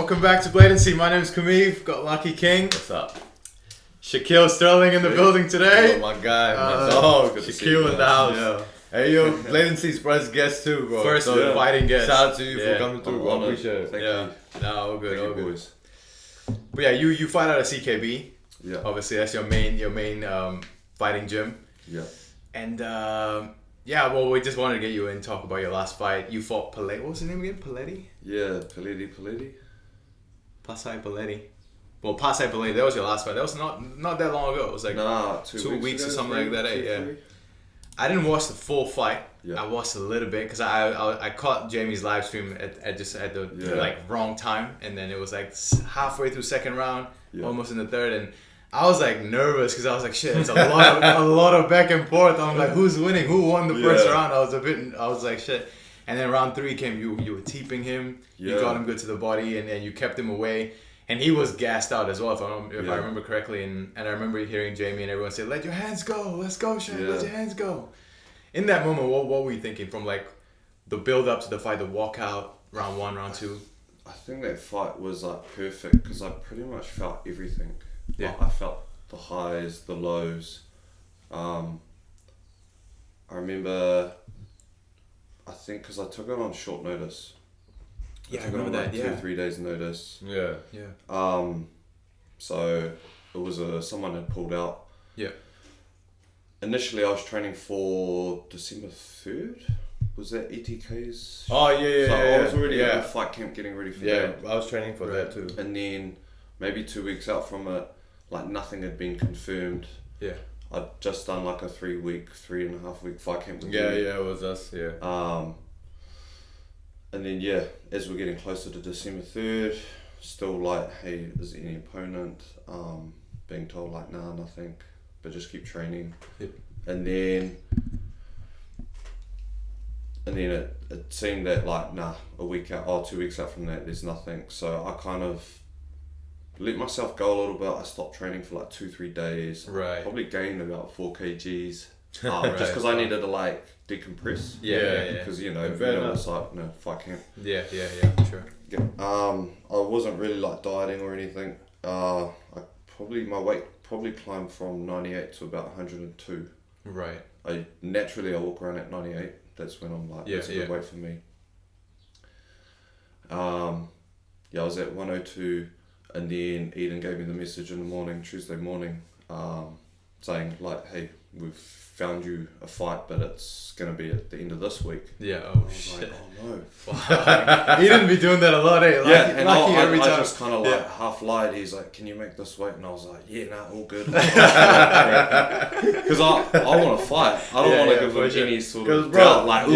Welcome back to Blatancy. My name is Kumiv. Got Lucky King. What's up? Shaq Stirling in the building today. Oh, my guy, my dog. Shaq in the house. Yeah. Hey yo, Blatancy's first guest too, bro. First fighting guest. Shout out to you for coming through, bro. Appreciate it. Thank you. No, all good, all good. Boys. But yeah, you fight out of CKB. Yeah. Obviously, that's your main fighting gym. Yeah. And yeah, well, we just wanted to get you in and talk about your last fight. You fought Peleti. What was his name again? Peleti? Yeah, Peleti. Peleti. Well, Peleti. That was your last fight. That was not that long ago. It was like 2 weeks or something like that. Yeah. I didn't watch the full fight. Yeah. I watched a little bit because I caught Jamie's live stream at the like wrong time, and then it was like halfway through second round, almost in the third, and I was like nervous because I was like, shit, it's a lot of back and forth. I'm like, who's winning? Who won the first round? I was like, shit. And then round 3 came. You were teeping him. You got him good to the body, and then you kept him away. And he was gassed out as well, if I remember correctly. And I remember hearing Jamie and everyone say, "Let your hands go. Let's go, Shaq. Let your hands go." In that moment, what were you thinking from like the build up to the fight, the walkout, round 1, round 2? I think that fight was like perfect because I pretty much felt everything. Yeah. Like, I felt the highs, the lows. I remember, I think because I took it on short notice. Yeah, I remember that. 2 or 3 days notice. Yeah. So it was someone had pulled out. Yeah. Initially, I was training for December 3rd. Was that ETK's? Oh yeah. So I was already at the fight camp getting ready for that. I was training for that too. And then maybe 2 weeks out from it, like nothing had been confirmed. Yeah. I'd just done like a 3.5 week fight camp with Yeah, you. it was us. Yeah. And then as we're getting closer to December 3rd, still like, hey, is there any opponent? Being told like, nah, nothing, but just keep training. Yep. And then it seemed that like, nah, 2 weeks out from that, there's nothing. So I kind of let myself go a little bit. I stopped training for like 2-3 days. Right. Probably gained about 4 kgs. Just because I needed to like decompress. Yeah. Because it's like fight camp. Yeah, sure. I wasn't really like dieting or anything. My weight probably climbed from 98 to about 102. Right. I walk around at 98. That's when I'm like, that's a good weight for me. I was at 102, and then Eden gave me the message in the morning, Tuesday morning, saying like, hey, we've found you a fight, but it's gonna be at the end of this week. Yeah. Oh shit. Like, oh no. Fuck. He didn't be doing that a lot, eh? I just kind of like half lied. He's like, "Can you make this weight?" And I was like, "Yeah, nah, all good." Because I want to fight. I don't want to give him any sort of doubt. Like,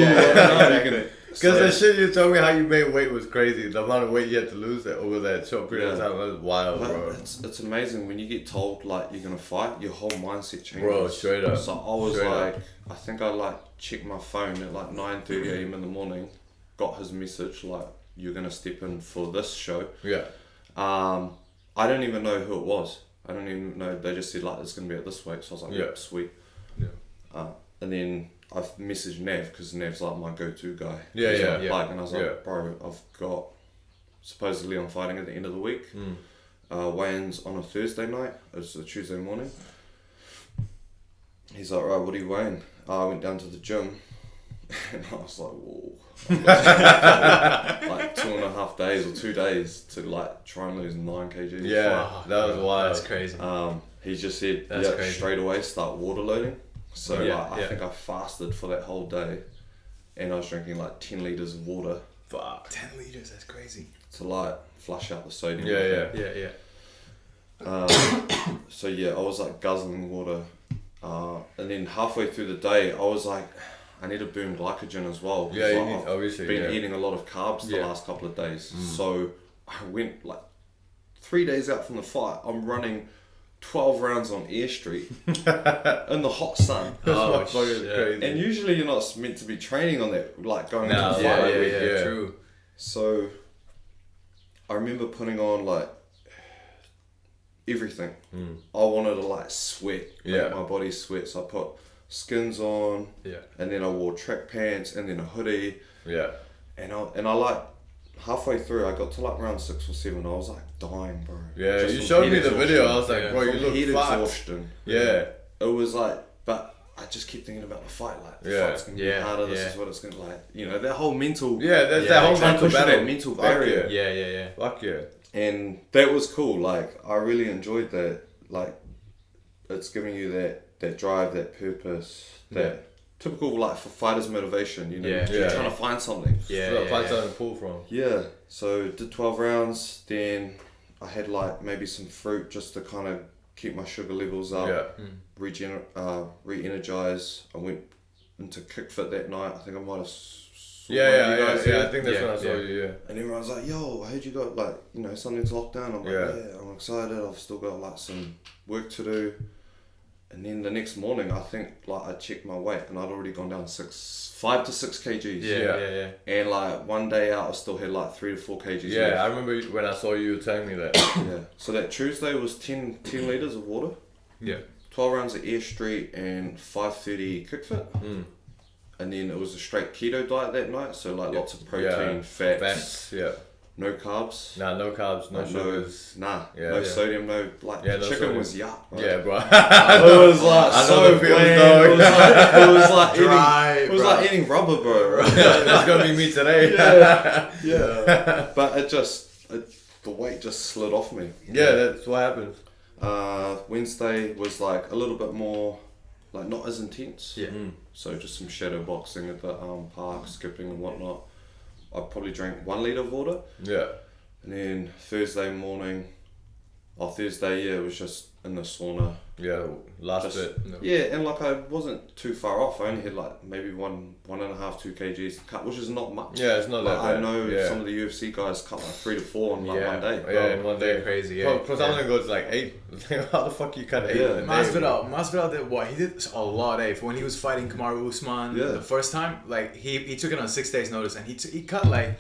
Because the shit you told me how you made weight was crazy. The amount of weight you had to lose over that short period of time was wild, bro. It's amazing when you get told like you're gonna fight, your whole mindset changes. Bro, straight up. So I was I think I like checked my phone at like 9:30 a.m. in the morning, got his message like, you're gonna step in for this show. Yeah. I don't even know who it was. I don't even know. They just said like it's gonna be at this weight. So I was like, yep, sweet. Yeah. And then I've messaged Nav because Nav's like my go-to guy. Yeah. And I was like, bro, supposedly I'm fighting at the end of the week. Weigh-in's on a Thursday night. It's a Tuesday morning. He's like, right, what are you weighing? I went down to the gym and I was like, whoa. Like 2.5 days or 2 days to like try and lose 9 kg. Yeah, that was wild. That's crazy. He just said, straight away start water loading. So I think I fasted for that whole day, and I was drinking like 10 litres of water. Fuck. 10 litres, that's crazy. To like flush out the sodium. Yeah. So I was like guzzling water, and then halfway through the day, I was like, I need to burn glycogen as well. Yeah, you need, obviously. Been eating a lot of carbs the last couple of days, so I went like 3 days out from the fight. I'm running 12 rounds on Air Street in the hot sun. Oh, crazy. And usually you're not meant to be training on that, like going into the fight. Yeah, true. So I remember putting on like everything. I wanted to like sweat, make my body sweat. So I put skins on, and then I wore track pants and then a hoodie. Yeah. And I like halfway through, I got to like round 6 or 7. I was like dying, bro. Yeah, just you showed me the exhaustion. video. I was like, bro, you look heat fucked. exhaustion. Yeah. It was like, but I just kept thinking about the fight. Like, the fight's gonna be harder. This is what it's gonna like. You know, that whole mental. Yeah, there's that whole mental battle. That mental barrier. Yeah. Fuck yeah. And that was cool. Like, I really enjoyed that. Like, it's giving you that drive, that purpose, that typical like for fighters' motivation. You know, you're trying to find something. Find something to pull from. Yeah. So did 12 rounds. Then I had like maybe some fruit just to kind of keep my sugar levels up. Yeah. Re-energize. I went into kickfit that night. I think I might have. Yeah. I think that's when I saw you. Yeah. And everyone's like, "Yo, I heard you got like, you know, something's locked down." I'm like, "Yeah, I'm excited. I've still got like some work to do." And then the next morning, I think like I checked my weight and I'd already gone down 5 to 6 kgs. Yeah. And like one day out, I still had like 3 to 4 kgs. Yeah, left. I remember when I saw you telling me that. Yeah. So that Tuesday was 10 litres of water. Yeah. 12 rounds of air street and 5:30 kickfit. And then it was a straight keto diet that night. So like lots of protein, fats. No carbs. Nah, no carbs, no sugars. No sodium, no like no chicken sodium. was yuck. Bro. Yeah, bro. It was like so bland. It was like dry, eating. It was like eating rubber, bro. That's gonna be me today. Yeah. But the weight just slid off me. Yeah, that's what happens. Wednesday was like a little bit more, like not as intense. Yeah. So just some shadow boxing at the park, skipping and whatnot. I probably drank 1 litre of water. Yeah. And then Thursday, it was just in the sauna. Yeah, last bit. No. Yeah, and like I wasn't too far off. I only had like maybe 1.5, 2 kgs to cut, which is not much. Yeah, it's not that bad. I know some of the UFC guys cut like 3 to 4 in like one day. Yeah, in one day. Crazy, yeah. For someone goes like 8. How the fuck you cut 8 in a day? Masvidal did what? He did a lot, For when he was fighting Kamaru Usman the first time, like he took it on 6 days notice and he cut like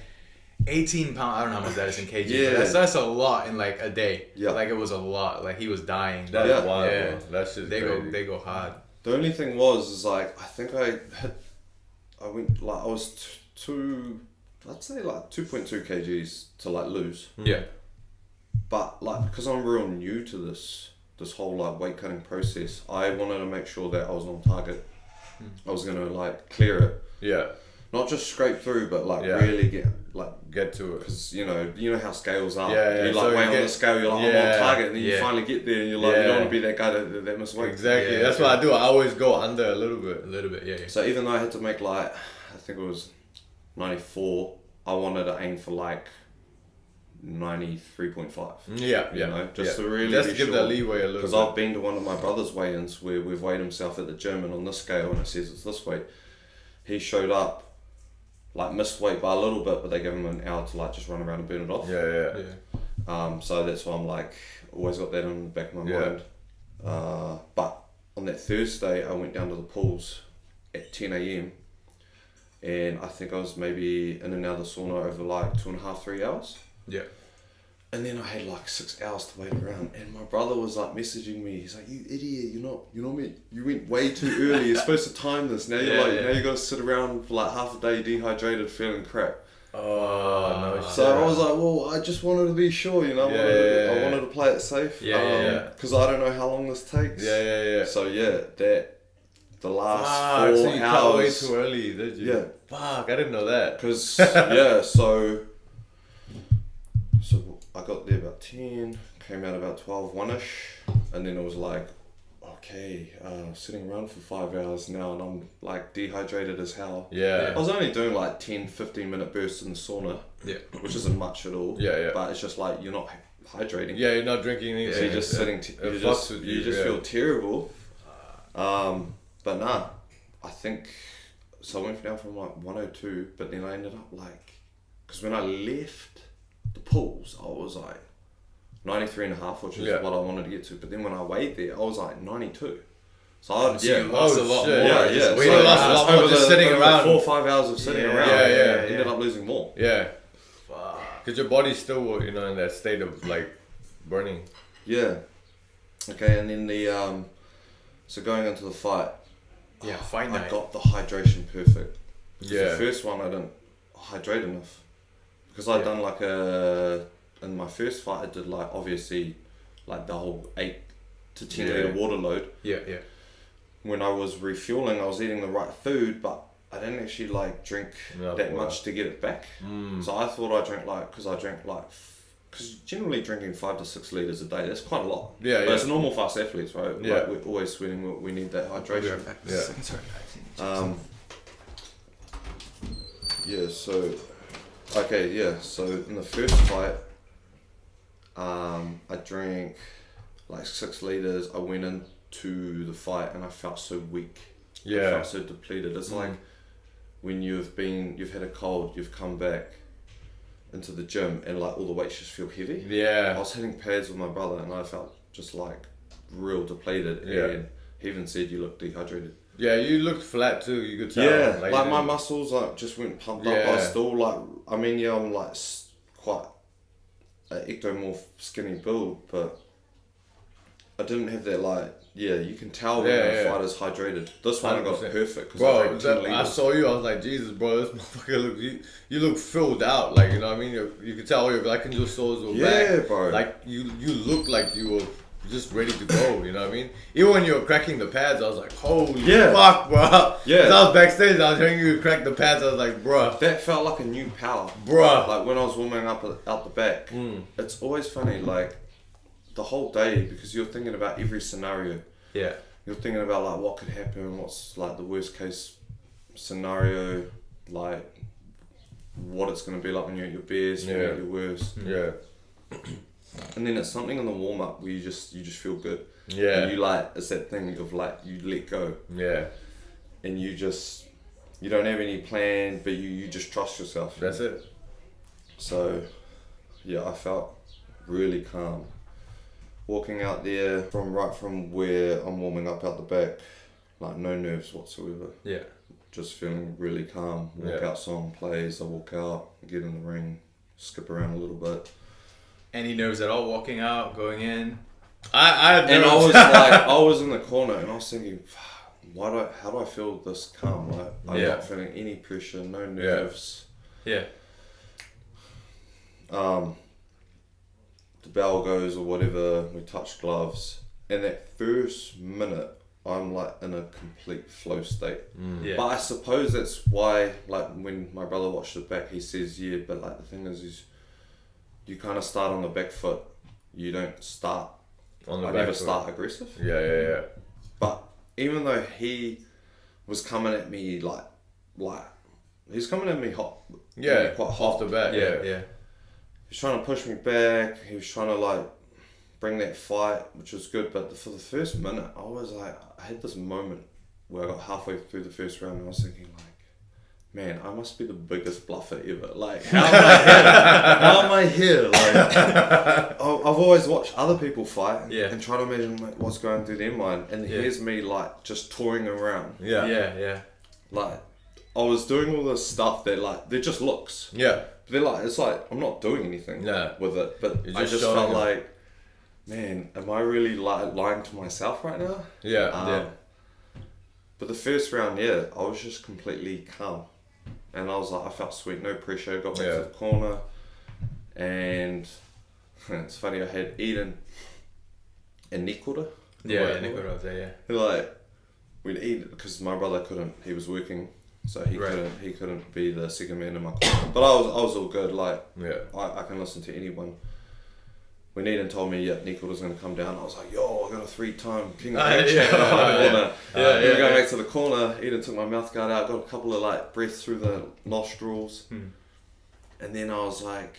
18 pounds. I don't know how much that is in kg. Yeah, but that's a lot in like a day. Yeah, like it was a lot. Like he was dying. That's wild. Yeah, that's just they go hard. The only thing is like I think I went like I was I'd say like 2.2 kgs to like lose. Yeah, but like because I'm real new to this whole like weight cutting process, I wanted to make sure that I was on target. I was gonna like clear it. Yeah. Not just scrape through, but like really get to it. Because you know how scales are. Yeah. You like weigh on the scale, you're like, I'm on target, and then you finally get there, and you're like, you don't want to be that guy that must weight. Exactly. That's what I do. I always go under a little bit. Yeah. So even though I had to make like, I think it was 94, I wanted to aim for like 93.5. Yeah. You know, just to really just be give sure. that leeway a little. Because I've been to one of my brother's weigh-ins where we've weighed himself at the gym, and on this scale, and it says it's this weight. He showed up. Like missed weight by a little bit, but they gave him an hour to like just run around and burn it off. Yeah. So that's why I'm like always got that in the back of my mind. But on that Thursday, I went down to the pools at 10 a.m. and I think I was maybe in and out of the sauna over like 2.5, 3 hours. Yeah. And then I had like 6 hours to wait around, and my brother was like messaging me. He's like, "You idiot! You're not me. You went way too early. You're supposed to time this. Now now you got to sit around for like half a day dehydrated, feeling crap." Oh no! So I was like, "Well, I just wanted to be sure, I wanted to play it safe. Because I don't know how long this takes. So the last 4 so you hours. cut way too early, did you? Yeah. Fuck! I didn't know that. Because so I got there about 10, came out about 12, 1-ish, and then it was like, okay, sitting around for 5 hours now, and I'm like dehydrated as hell. Yeah. I was only doing like 10, 15 minute bursts in the sauna, which isn't much at all. But it's just like you're not hydrating. Yeah, you're not drinking anything. So you're just sitting, you just feel terrible. But nah, I think, so I went down from like 102, but then I ended up like, because when I left the pools, I was like 93.5, which is what I wanted to get to. But then when I weighed there, I was like 92. So I lost a lot more. Yeah. We lost a lot more just sitting around. 4 or 5 hours of sitting around. Ended up losing more. Yeah. Because your body's still, in that state of like burning. Yeah. Okay, and then so going into the fight. Fight night. I got the hydration perfect. The first one I didn't hydrate enough. because I'd done like in my first fight, I did like obviously like the whole 8 to 10 litre water load. Yeah. When I was refueling, I was eating the right food, but I didn't actually like drink that much to get it back. So I thought I drank because generally drinking 5 to 6 litres a day, that's quite a lot. But it's normal for us athletes, right? Yeah. Like we're always sweating, we need that hydration. So in the first fight, I drank like 6 litres. I went into the fight and I felt so weak. I felt so depleted. It's like when you've had a cold, you've come back into the gym and like all the weights just feel heavy. I was hitting pads with my brother and I felt just like real depleted. And he even said you look dehydrated. Yeah, you looked flat too. You could tell. Like my muscles like just went pumped up. I was still like, I'm like quite an ectomorph skinny build, but I didn't have that like. Yeah, you can tell when a fighter's hydrated. This one I got perfect. Bro, I saw you. I was like, Jesus, bro, this motherfucker look. You look filled out. Like, you know what I mean? You could tell your glycogen stores were back. Yeah, bro. Like you looked like you were just ready to go. You know what I mean? Even when you were cracking the pads, I was like, holy fuck, bro. Yeah. 'Cause I was backstage, I was hearing you crack the pads. I was like, bro. That felt like a new power, bro. Like when I was warming up out the back, it's always funny, like. The whole day, because you're thinking about every scenario. Yeah. You're thinking about like what could happen, what's like the worst case scenario, like what it's going to be like when you're at your best, when you're at your worst. Yeah. And then it's something in the warm up where you just feel good. Yeah. And you like, it's that thing of like, you let go. Yeah. And you don't have any plan, but you just trust yourself. That's it. So, yeah, I felt really calm. Walking out there from where I'm warming up out the back, like no nerves whatsoever. Yeah. Just feeling really calm. Walkout song plays, I walk out, get in the ring, skip around a little bit. Any nerves at all walking out, going in? I was like, I was in the corner and I was thinking, how do I feel this calm? Like I'm not feeling any pressure, no nerves. Yeah. The bell goes or whatever, we touch gloves, and that first minute I'm like in a complete flow state. Yeah. But I suppose that's why, like when my brother watched it back, he says, but like the thing is you kind of start on the back foot. You don't start, I never start aggressive. Yeah. But even though he was coming at me like he's coming at me hot. Yeah, quite hot off the bat. Yeah. He was trying to push me back. He was trying to like bring that fight, which was good. But for the first minute, I was like, I had this moment where I got halfway through the first round and I was thinking like, man, I must be the biggest bluffer ever. Like, how am I here? Like, I've always watched other people fight and try to imagine like, what's going through their mind. And here's me like just touring around. Yeah. Like, I was doing all this stuff that like, they're just looks. Yeah. They're like, it's like, I'm not doing anything with it, but I just felt like, man, am I really lying to myself right now? Yeah. But the first round, I was just completely calm. And I was like, I felt sweet, no pressure, got back to the corner. And it's funny, I had Eden and Nikora. Nikora was there, Like, we'd eat, because my brother couldn't, he was working. So he couldn't be the second man in my corner. But I was all good, like I can listen to anyone. When Eden told me Nico was gonna come down, I was like, yo, I got a 3-time King of Kings. We were going back to the corner, Eden took my mouth guard out, got a couple of like breaths through the nostrils. And then I was like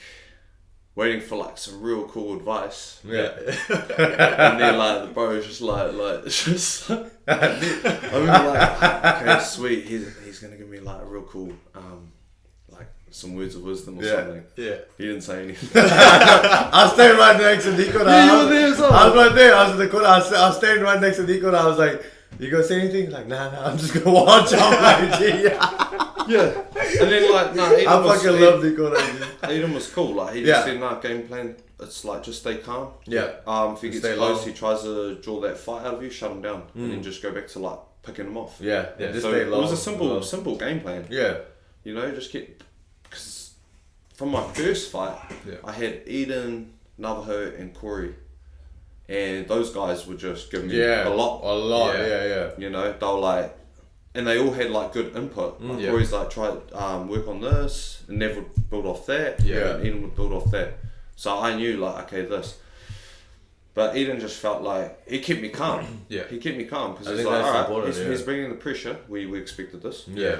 waiting for like some real cool advice. Yeah. And then like the bro was just like I remember like, okay, sweet, he's gonna give me like a real cool like some words of wisdom or something. Yeah. He didn't say anything. I was staying right next to Nico. Yeah, you were there as well. I was right there. I was in the corner. I was staying right next to Nico. I was like, you gonna say anything? Like, nah, I'm just gonna watch. I'm like, yeah. And then like, Eden I fucking love Nico. Eden was cool. Like he just said, game plan. It's like just stay calm. Yeah. If he gets close, he tries to draw that fight out of you. Shut him down, and then just go back to like picking him off. Yeah. Just so stay low. It was a simple game plan. Yeah. You know, just get, because from my first fight, Yeah. I had Eden, Navajo, and Corey, and those guys would just give me a lot. Yeah. You know, they were like, and they all had like good input. Like Corey's like, try work on this, and Nev would build off that. Yeah. And Eden would build off that. So I knew like, okay, this. But Eden just felt like he kept me calm. Yeah. He kept me calm because I he's think like, that's all right, important, he's bringing the pressure. We expected this. Yeah.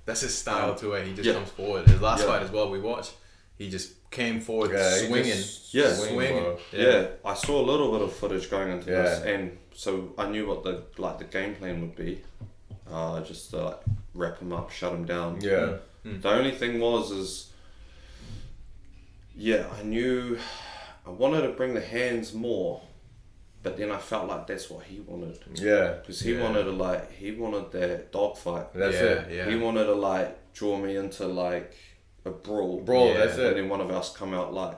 That's his style too. He just comes forward. His last fight as well, we watched. He just came forward swinging. Swinging. Yeah. I saw a little bit of footage going into this, and so I knew what the game plan would be. Just to like wrap him up, shut him down. Yeah. The only thing is I knew I wanted to bring the hands more, but then I felt like that's what he wanted. Yeah. Because he wanted that dogfight. That's it. Yeah. He wanted to like draw me into like a brawl. That's it. And then one of us come out like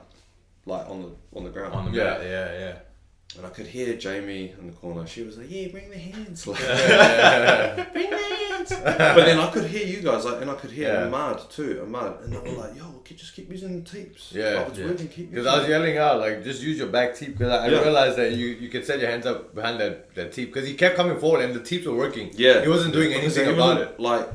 on the ground. On the mat. Yeah. And I could hear Jamie in the corner. She was like, "Yeah, bring the hands." Like, bring the hands. But then I could hear you guys, like, and I could hear Ahmad, and they were like, "Yo, just keep using the teeps. Yeah. It's working. Keep." Because I was yelling out like, just use your back teep. Because I realized that you could set your hands up behind that teep. Because he kept coming forward and the teeps were working. Yeah. He wasn't doing anything about it. Like,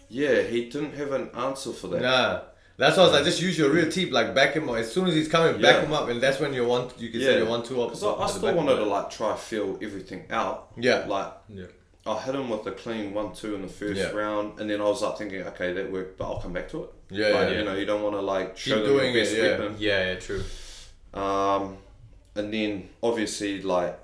yeah, he didn't have an answer for that. Nah. That's why I was like, just use your real teep, like back him up. As soon as he's coming, back him up, and that's when you can set your 1-2 up. Because I still wanted to like try feel everything out. Yeah. Like, I hit him with a clean 1-2 in the first round, and then I was like thinking, okay, that worked, but I'll come back to it. You know, you don't want to like show them your best weapon. Yeah, true. And then obviously like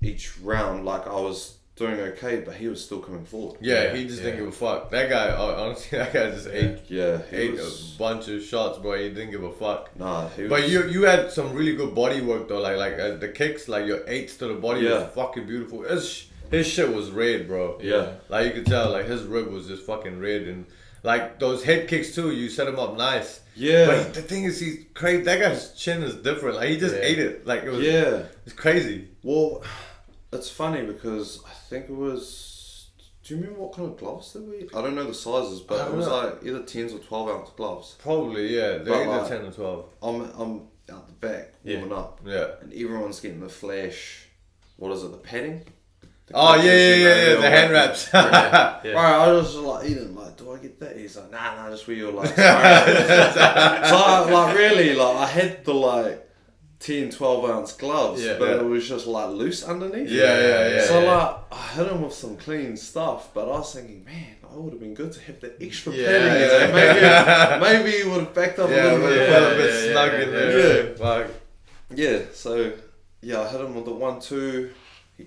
each round, like I was doing okay, but he was still coming forward. Yeah, he just didn't give a fuck. That guy, honestly, just ate a bunch of shots, bro. He didn't give a fuck. Nah, but you had some really good body work though, like the kicks, like your 8s to the body was fucking beautiful. His shit was red, bro. Yeah, like you could tell, like his rib was just fucking red, and like those head kicks too. You set him up nice. Yeah, but the thing is, he's crazy. That guy's chin is different. Like he just ate it. Like it was. Yeah, it's crazy. Well, it's funny because I think it was. Do you remember what kind of gloves did we? I don't know the sizes, but it was like either 10s or 12-ounce gloves. Probably, yeah. They're either 10 or 12. I'm out the back warming up. Yeah. And everyone's getting the flash. What is it? The padding. The hand wraps. Right, I was just like, Eden, like, do I get that? He's like, nah, just wear your like. So like really, like I had the like 10, 12-ounce gloves, but it was just like loose underneath. So like I hit him with some clean stuff, but I was thinking, man, it would have been good to have the extra padding. Maybe he would have backed up a little bit. Felt a bit snug in there. So I hit him with the 1-2.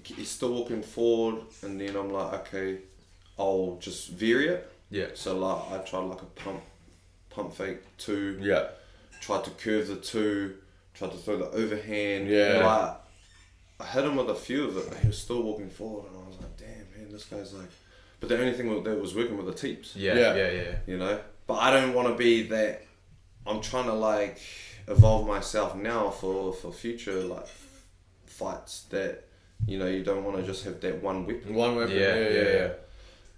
He's still walking forward, and then I'm like, okay, I'll just vary it. Yeah. So like I tried like a pump fake 2. Yeah. Tried to curve the 2. Tried to throw the overhand. Yeah. Like, I hit him with a few of it, but he was still walking forward, and I was like, damn man, this guy's like. But the only thing that was working with the teeps. Yeah. You know, but I don't want to be that. I'm trying to like evolve myself now for future like fights that. You know, you don't want to just have that one weapon. Yeah.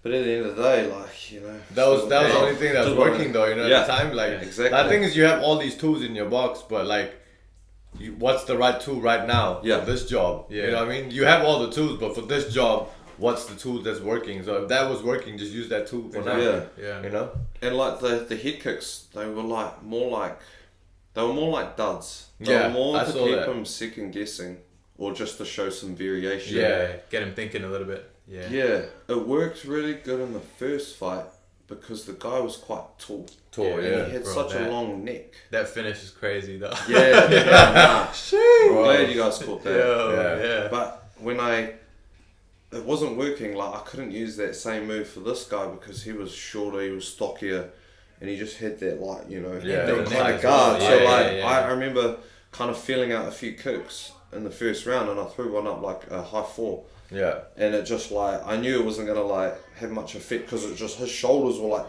But at the end of the day, like, you know... That was the only thing that was working though, you know, at the time. Like, exactly. The thing is you have all these tools in your box, but like, what's the right tool right now for this job? Yeah. You know what I mean? You have all the tools, but for this job, what's the tool that's working? So if that was working, just use that tool for now. Yeah. You know? And like the head kicks, they were more like duds. They were more to keep him second guessing. Or just to show some variation. Yeah, get him thinking a little bit. Yeah, it worked really good in the first fight because the guy was quite tall. And he had such a long neck. That finish is crazy though. Yeah. I'm glad you guys caught that. Yeah. But when it wasn't working, like I couldn't use that same move for this guy because he was shorter, he was stockier, and he just had that like, you know, that kind of guard. So I remember kind of feeling out a few kicks in the first round, and I threw one up like a high 4. Yeah. And it just like, I knew it wasn't going to like have much effect because it just, his shoulders were like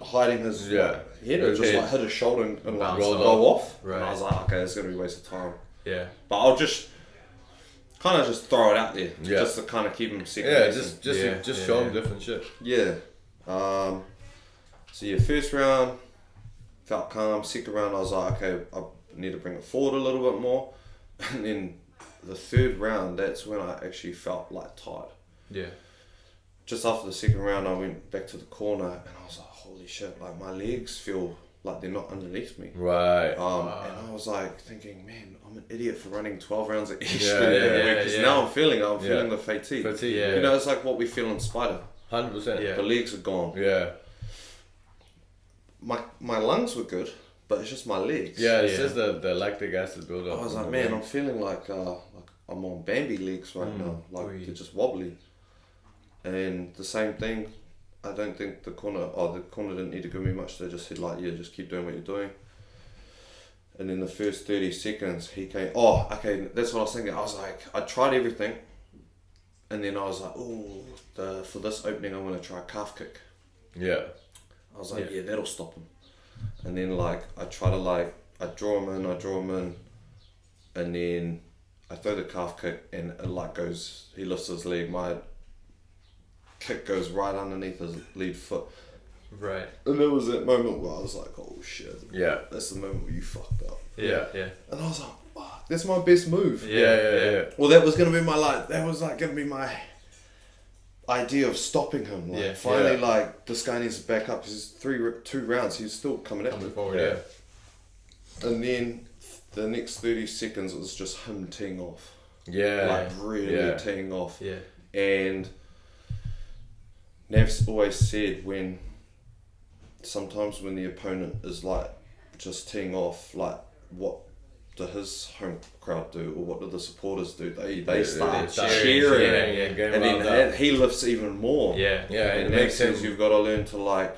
hiding his head. It just like hit his shoulder and like go off. Right. And I was like, okay, it's going to be a waste of time. Yeah. But I'll just kind of just throw it out there. Just to kind of keep him second. Just show him different shit. Yeah. So first round, felt calm. Second round, I was like, okay, I need to bring it forward a little bit more. And then the third round, that's when I actually felt like tired. Yeah. Just after the second round, I went back to the corner and I was like, holy shit, like my legs feel like they're not underneath me. Right. And I was like thinking, man, I'm an idiot for running 12 rounds at each. Because now I'm feeling the fatigue. Yeah. You know, it's like what we feel in Spider. 100%. Yeah. The legs are gone. Yeah. My lungs were good, but it's just my legs. Yeah, it's just the lactic acid buildup. I was like, man, I'm feeling like I'm on Bambi legs right now. Like they're just wobbly. And the same thing, I don't think the corner didn't need to give me much. They just said like, yeah, just keep doing what you're doing. And in the first 30 seconds, he came, that's what I was thinking. I was like, I tried everything. And then I was like, for this opening, I'm going to try a calf kick. Yeah. I was like, yeah, that'll stop him. And then like, I try to like, I draw him in. And then I throw the calf kick and it like goes, he lifts his leg, my kick goes right underneath his lead foot. Right. And there was that moment where I was like, oh shit. Yeah. That's the moment where you fucked up. Yeah. And I was like, fuck, that's my best move. Yeah. Well, that was going to be going to be my idea of stopping him. Like, finally, like, this guy needs to back up because it's 2 rounds. He's still coming at me. Forward, And then the next 30 seconds, it was just him teeing off. Yeah. Like, really teeing off. Yeah. And Nav's always said sometimes when the opponent is like just teeing off, like what do his home crowd do or what do the supporters do? They start cheering. And then he lifts even more. And Nav says you've got to learn to like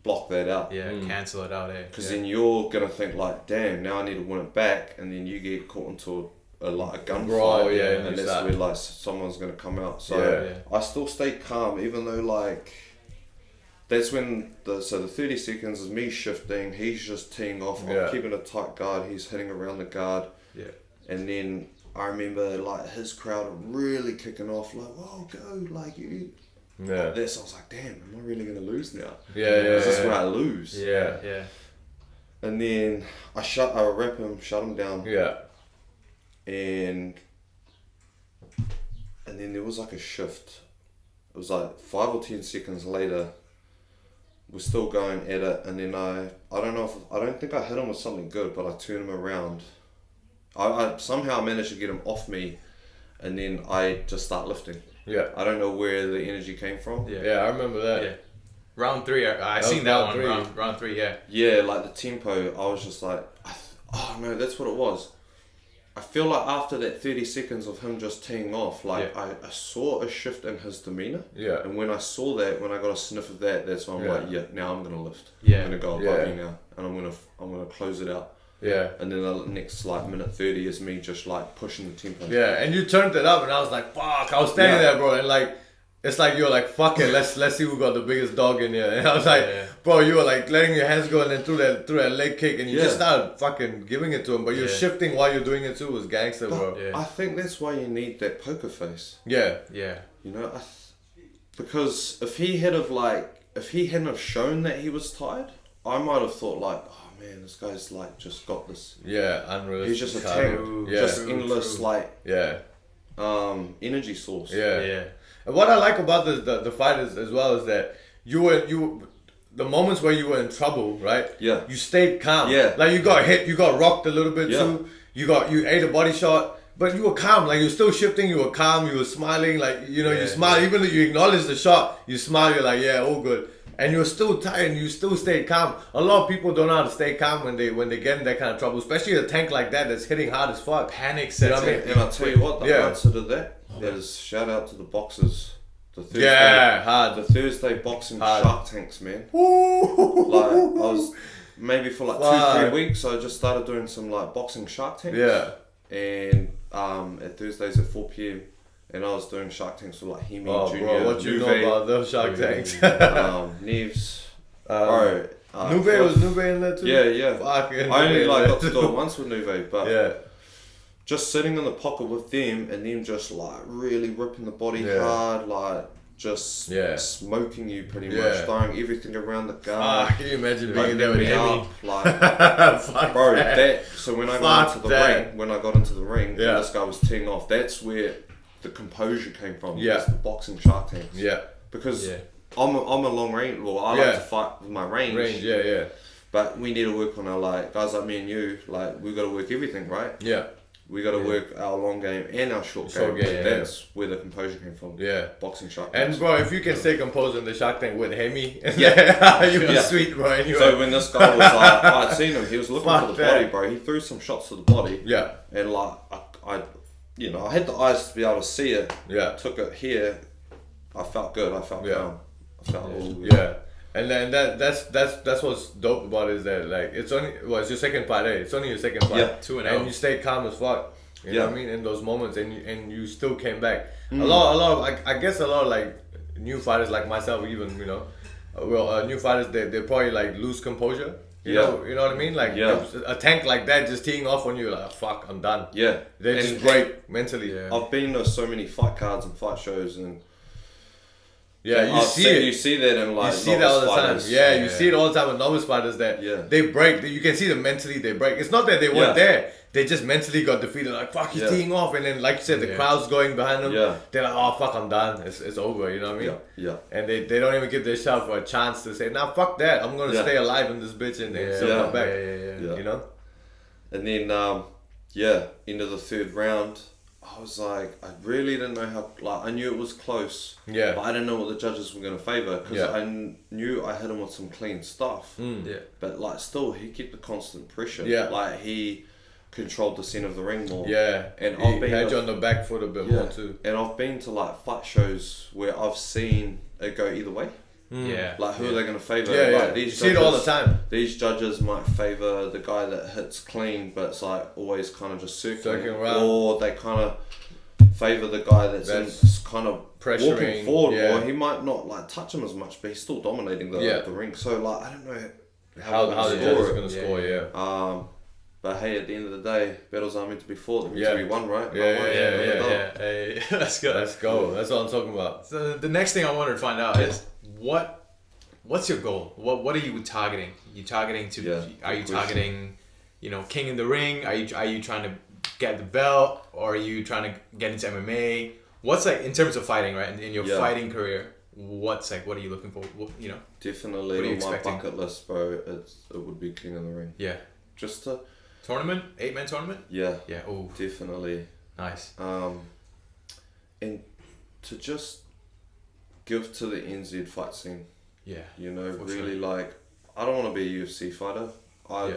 block that out. Cancel it out. Because then you're gonna think like, damn, now I need to win it back, and then you get caught into a gunfight, and that's where like someone's gonna come out. So I still stay calm, even though like that's when the 30 seconds is me shifting, he's just teeing off, I'm keeping a tight guard, he's hitting around the guard, and then I remember like his crowd really kicking off, like, whoa, go, like you. Like this, I was like, damn, am I really gonna lose now? Is this where I lose? And then I wrap him, shut him down. And then there was like a shift. It was like 5 or 10 seconds later, we're still going at it, and then I don't think I hit him with something good, but I turned him around. I somehow managed to get him off me, and then I just start lifting. I don't know where the energy came from. I remember that. Round 3, I seen that one. Round 3, Yeah, like the tempo, I was just like, oh no, that's what it was. I feel like after that 30 seconds of him just teeing off, like I saw a shift in his demeanour. And when I saw that, when I got a sniff of that, that's when I'm like, now I'm gonna lift. I'm gonna go above you now, and I'm gonna close it out. And then the next like minute 30 is me just like pushing the tempo. And you turned it up, and I was like, fuck. I was standing there, bro, and like, it's like you're like, fuck it, let's see who got the biggest dog in here. And I was like, bro, you were like letting your hands go and then through that leg kick, and you just started fucking giving it to him, but you're shifting while you're doing it too. Was gangster, bro. I think that's why you need that poker face. Yeah. You know, because if he hadn't have shown that he was tired, I might have thought like, oh man, this guy's like just got this. Unrealistic. He's just a tank, just endless like energy source. And what I like about the fight is, as well, is that you the moments where you were in trouble, right? You stayed calm. Like you got hit, you got rocked a little bit too. You ate a body shot, but you were calm. Like you were still shifting. You were calm. You were smiling. Like you smile even though you acknowledge the shot. You smile. You're like, all good. And you're still tired. And you still stayed calm. A lot of people don't know how to stay calm when they get in that kind of trouble, especially a tank like that that's hitting hard as fuck. Panic sets in. And I'll tell you what, the answer to that is shout out to the boxers. The Thursday boxing Shark Tanks, man. Like I was maybe for like 2-3 weeks, I just started doing some like boxing Shark Tanks. And at Thursdays at 4 p.m. and I was doing Shark Tanks with like Hemi Jr. Bro, what you know about those Shark Tanks? Neves. Nuve was Nuve in there too? I only like got to do it once with Nuve, but just sitting in the pocket with them and them just like really ripping the body hard, like just smoking you pretty much, throwing everything around the guard. Can you imagine being there with up, Fuck bro, that. So when I got into the ring, and this guy was teeing off, that's where the composure came from. It's the boxing Shark Tanks. Because I'm a long range. Well, I like to fight with my range. But we need to work on our, like, guys like me and you, like, we got to work everything, right? We got to work our long game and our short game. That's where the composure came from. Boxing Shark Tanks. And bro, if you can stay composed in the Shark Tank with Hemi, you be sweet, bro. Anyway. So when this guy was like, I'd seen him, he was looking for the body, bro. He threw some shots to the body. And like, I had the eyes to be able to see it. Took it here. I felt good. I felt calm. I felt all good. And then that's what's dope about it is that, like, it's your second fight, It's only your second fight. 2-0. And you stay calm as fuck. You know what I mean? In those moments, and you still came back. A lot of I guess a lot of, like, new fighters like myself, even, you know, new fighters, they probably, like, lose composure. You know what I mean? Like, a tank like that just teeing off on you, like, fuck, I'm done. They just break mentally. I've been to so many fight cards and fight shows, and you see that in, like, you see that all the time. You see it all the time with novice fighters that they break. You can see them mentally, they break. It's not that they weren't there. They just mentally got defeated. Like, fuck, he's teeing off, and then, like you said, the crowd's going behind them. They're like, oh fuck, I'm done. It's over. You know what I mean? And they don't even give themselves a chance to say, nah, fuck that. I'm gonna stay alive in this bitch and still come back. You know. And then into the third round, I was like, I really didn't know how, like, I knew it was close, but I didn't know what the judges were going to favour, because I knew I hit him with some clean stuff, but, like, still, he kept the constant pressure, like, he controlled the centre of the ring more, and he had you on the back foot a bit more too, and I've been to, like, fight shows where I've seen it go either way. Like, who are they going to favour? Like, you see it all the time. These judges might favour the guy that hits clean, but it's like always kind of just circling around. Or they kind of favour the guy that's kind of pressuring, walking forward. Or he might not, like, touch him as much, but he's still dominating the ring. So, like, I don't know how the judges are going to score. But hey, at the end of the day, battles aren't meant to be fought, they're meant to be won, right? Hey, let's go. That's what I'm talking about. So the next thing I wanted to find out is what's your goal? What are you targeting? Are you targeting, you know, king in the ring? Are you trying to get the belt, or are you trying to get into MMA? What's, like, in terms of fighting, right? In your fighting career, what are you looking for? You know, definitely on my bucket list, bro. It would be king in the ring. Just to tournament, 8-man tournament. Oh, definitely. Nice. And to just give to the NZ fight scene. You know, really, like, I don't want to be a UFC fighter. I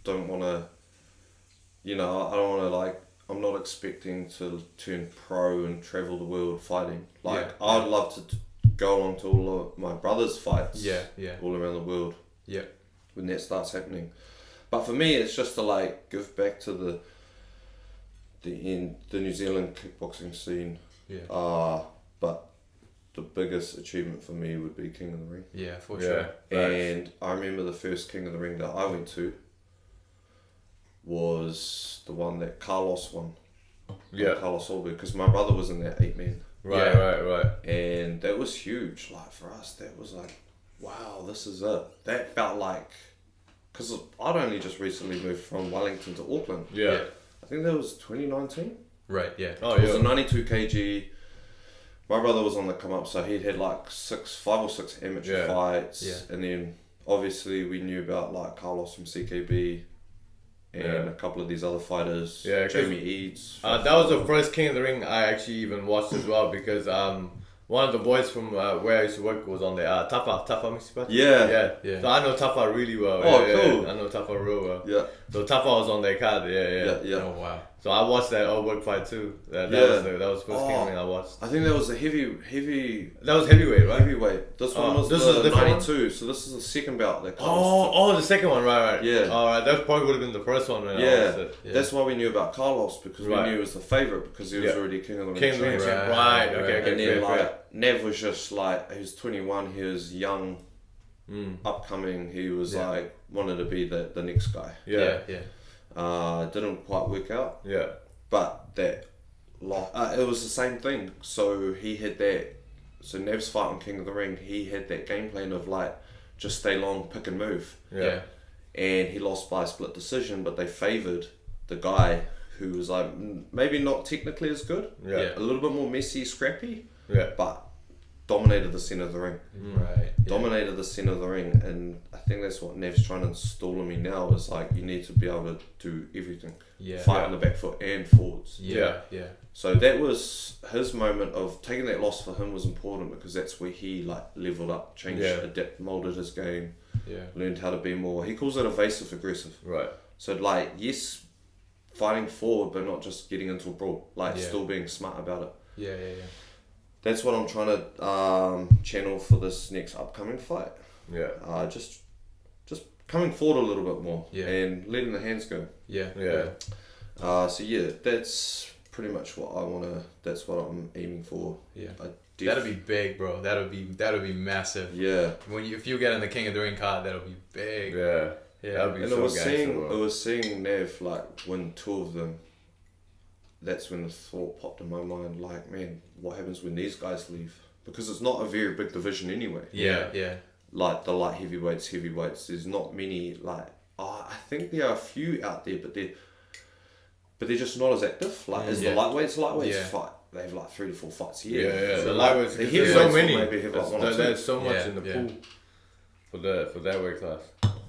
don't want to, you know, I don't want to, like, I'm not expecting to turn pro and travel the world fighting. Like, I'd love to go along to all of my brother's fights. All around the world. When that starts happening. But for me, it's just to, like, give back to the New Zealand kickboxing scene. But the biggest achievement for me would be King of the Ring. For sure. And I remember the first King of the Ring that I went to was the one that Carlos won. Carlos Alberg, because my brother was in that 8-man. Right. And that was huge. Like, for us, that was like, wow, this is it. That felt like, because I'd only just recently moved from Wellington to Auckland. I think that was 2019. Right, It was a 92 kg. My brother was on the come up, so he'd had like 5 or 6 amateur fights. And then obviously we knew about, like, Carlos from CKB and a couple of these other fighters. Jamie Eads. That was the first King of the Ring I actually even watched as well, because one of the boys from where I used to work was on there. Tafa Mr. So I know Tafa really well. Cool. I know Tafa real well. So Tafa was on their card. Oh wow. So I watched that old work fight too. That was the first King of the Ring I watched. I think that was a heavy. That was heavyweight, right? Heavyweight. This one was the 92. So this is the second bout that comes. The second one, right. Alright, that probably would have been the first one when I watched it. That's why we knew about Carlos, because we knew he was the favourite, because he was already King of the Ring. King of the Ring, right. Okay. And then, like, Nev was just like, he was 21, he was young, upcoming, he was like, wanted to be the next guy. Didn't quite work out. But that, it was the same thing. So he had that so Nev's fight on King of the Ring, he had that game plan of like, just stay long, pick and move. Yeah. And he lost by a split decision, but they favoured the guy who was like, maybe not technically as good. Yeah. A little bit more messy, scrappy. Yeah. But dominated the centre of the ring. Right. Dominated the centre of the ring, and I think that's what Nev's trying to install in me now is like, you need to be able to do everything. Yeah. Fight on the back foot and forwards. Yeah. So that was his moment of taking that loss for him was important because that's where he like leveled up, changed, molded his game, learned how to be more. He calls it evasive aggressive. Right. So like, yes, fighting forward, but not just getting into a brawl. Like still being smart about it. Yeah. That's what I'm trying to channel for this next upcoming fight. Yeah. Just coming forward a little bit more and letting the hands go. Yeah. So yeah, that's pretty much what I wanna. That's what I'm aiming for. Yeah. That'll be big, bro. That'll be massive. Yeah. If you get in the King of the Ring card, that'll be big. Yeah. That'll be and so it was seeing Nev like win 2 of them. That's when the thought popped in my mind, like, man, what happens when these guys leave? Because it's not a very big division anyway. Yeah. Like the light heavyweights, there's not many, like, I think there are a few out there, but they're just not as active. Like, as the lightweights fight, they have like 3 to 4 fights a year. Yeah. So the lightweights, there's so many. Maybe have like 1 or 2. There's so much in the pool for that weight class.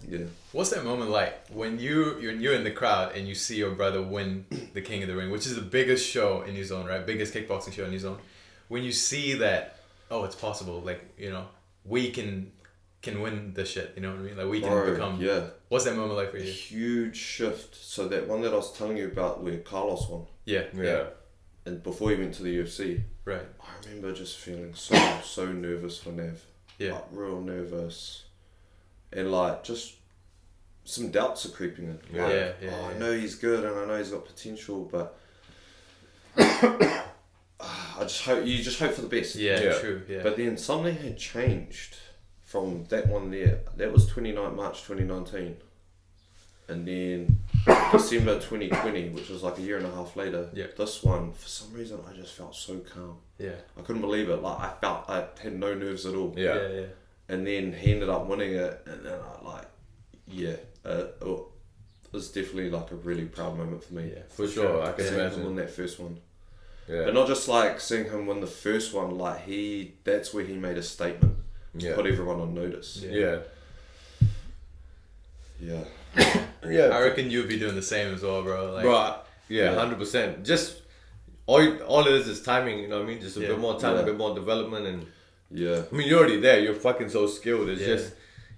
Yeah. What's that moment like when you're in the crowd and you see your brother win the King of the Ring, which is the biggest show in New Zealand, right? Biggest kickboxing show in New Zealand. When you see that, oh, it's possible. Like, you know, we can win this shit. You know what I mean? Like we can become. Yeah. What's that moment like for you? A huge shift. So that one that I was telling you about where Carlos won. Yeah. And before he went to the UFC. Right. I remember just feeling so nervous for Nev. Yeah. Like real nervous. And like just some doubts are creeping in. Like, I know he's good and I know he's got potential, but I just hope for the best. Yeah. True. Yeah. But then something had changed from that one there. That was 29 March 2019. And then December 2020, which was like a year and a half later, this one, for some reason, I just felt so calm. Yeah. I couldn't believe it. Like, I had no nerves at all. Yeah. And then he ended up winning it, and then it was definitely like a really proud moment for me. Yeah, for sure. I can imagine. Him win that first one. Yeah. But not just like seeing him win the first one, like that's where he made a statement. Put everyone on notice. Yeah. I reckon you'd be doing the same as well, bro. Like, 100%. Just all it is timing, you know what I mean? Just a bit more time, a bit more development, and I mean, you're already there. You're fucking so skilled. It's just,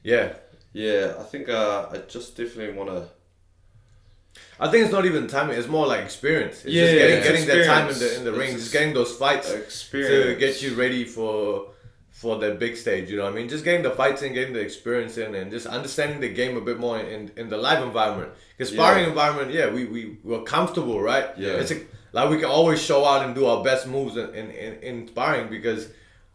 I think I just definitely want to. I think it's not even timing. It's more like experience. It's just getting that time in the ring, just getting those fights to get you ready for that big stage. You know what I mean? Just getting the fights in, getting the experience in, and just understanding the game a bit more in the live environment. Because sparring environment, we're comfortable, right? Yeah. It's like we can always show out and do our best moves in sparring because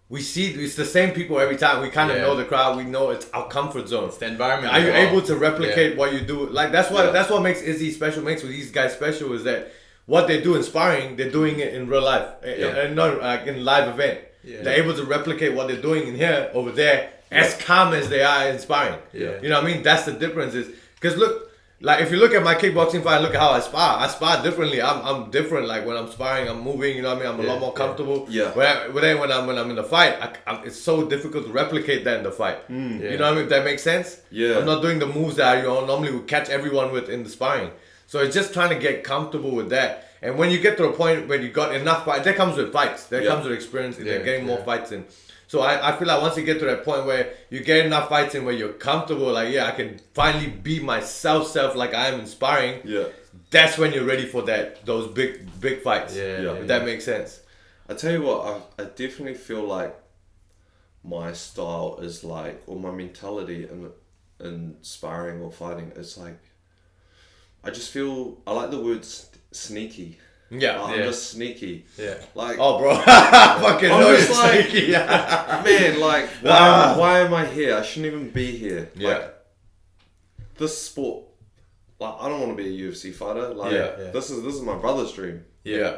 we see it's the same people every time. We kind of know the crowd. We know it's our comfort zone. It's the environment. Are you able to replicate what you do? Like that's what makes Izzy special. Makes these guys special is that what they do in sparring, they're doing it in real life and not like in live event. Yeah. They're able to replicate what they're doing in here over there as calm as they are in sparring. Yeah. You know what I mean? That's the difference. Is because look. Like if you look at my kickboxing fight, look at how I spar. I spar differently. I'm different. Like when I'm sparring, I'm moving. You know what I mean? I'm a lot more comfortable. Yeah. But then when I'm in the fight, it's so difficult to replicate that in the fight. You know what I mean? If that makes sense. Yeah. I'm not doing the moves that I normally would catch everyone with in the sparring. So it's just trying to get comfortable with that. And when you get to a point where you got enough fights, that comes with fights. That comes with experience. They're getting more fights in. So I feel like once you get to that point where you get enough fights in where you're comfortable, like I can finally be myself like I am in sparring. Yeah. That's when you're ready for those big fights. If that makes sense. I tell you what, I definitely feel like my style is like, or my mentality in sparring or fighting is like, I just feel I like the word sneaky. Yeah, I'm just sneaky. Yeah. Like, oh, bro, fucking know you're like, sneaky. Man, like, why am I here? I shouldn't even be here. Yeah. Like, this sport, like, I don't want to be a UFC fighter. Like, this is my brother's dream. Yeah.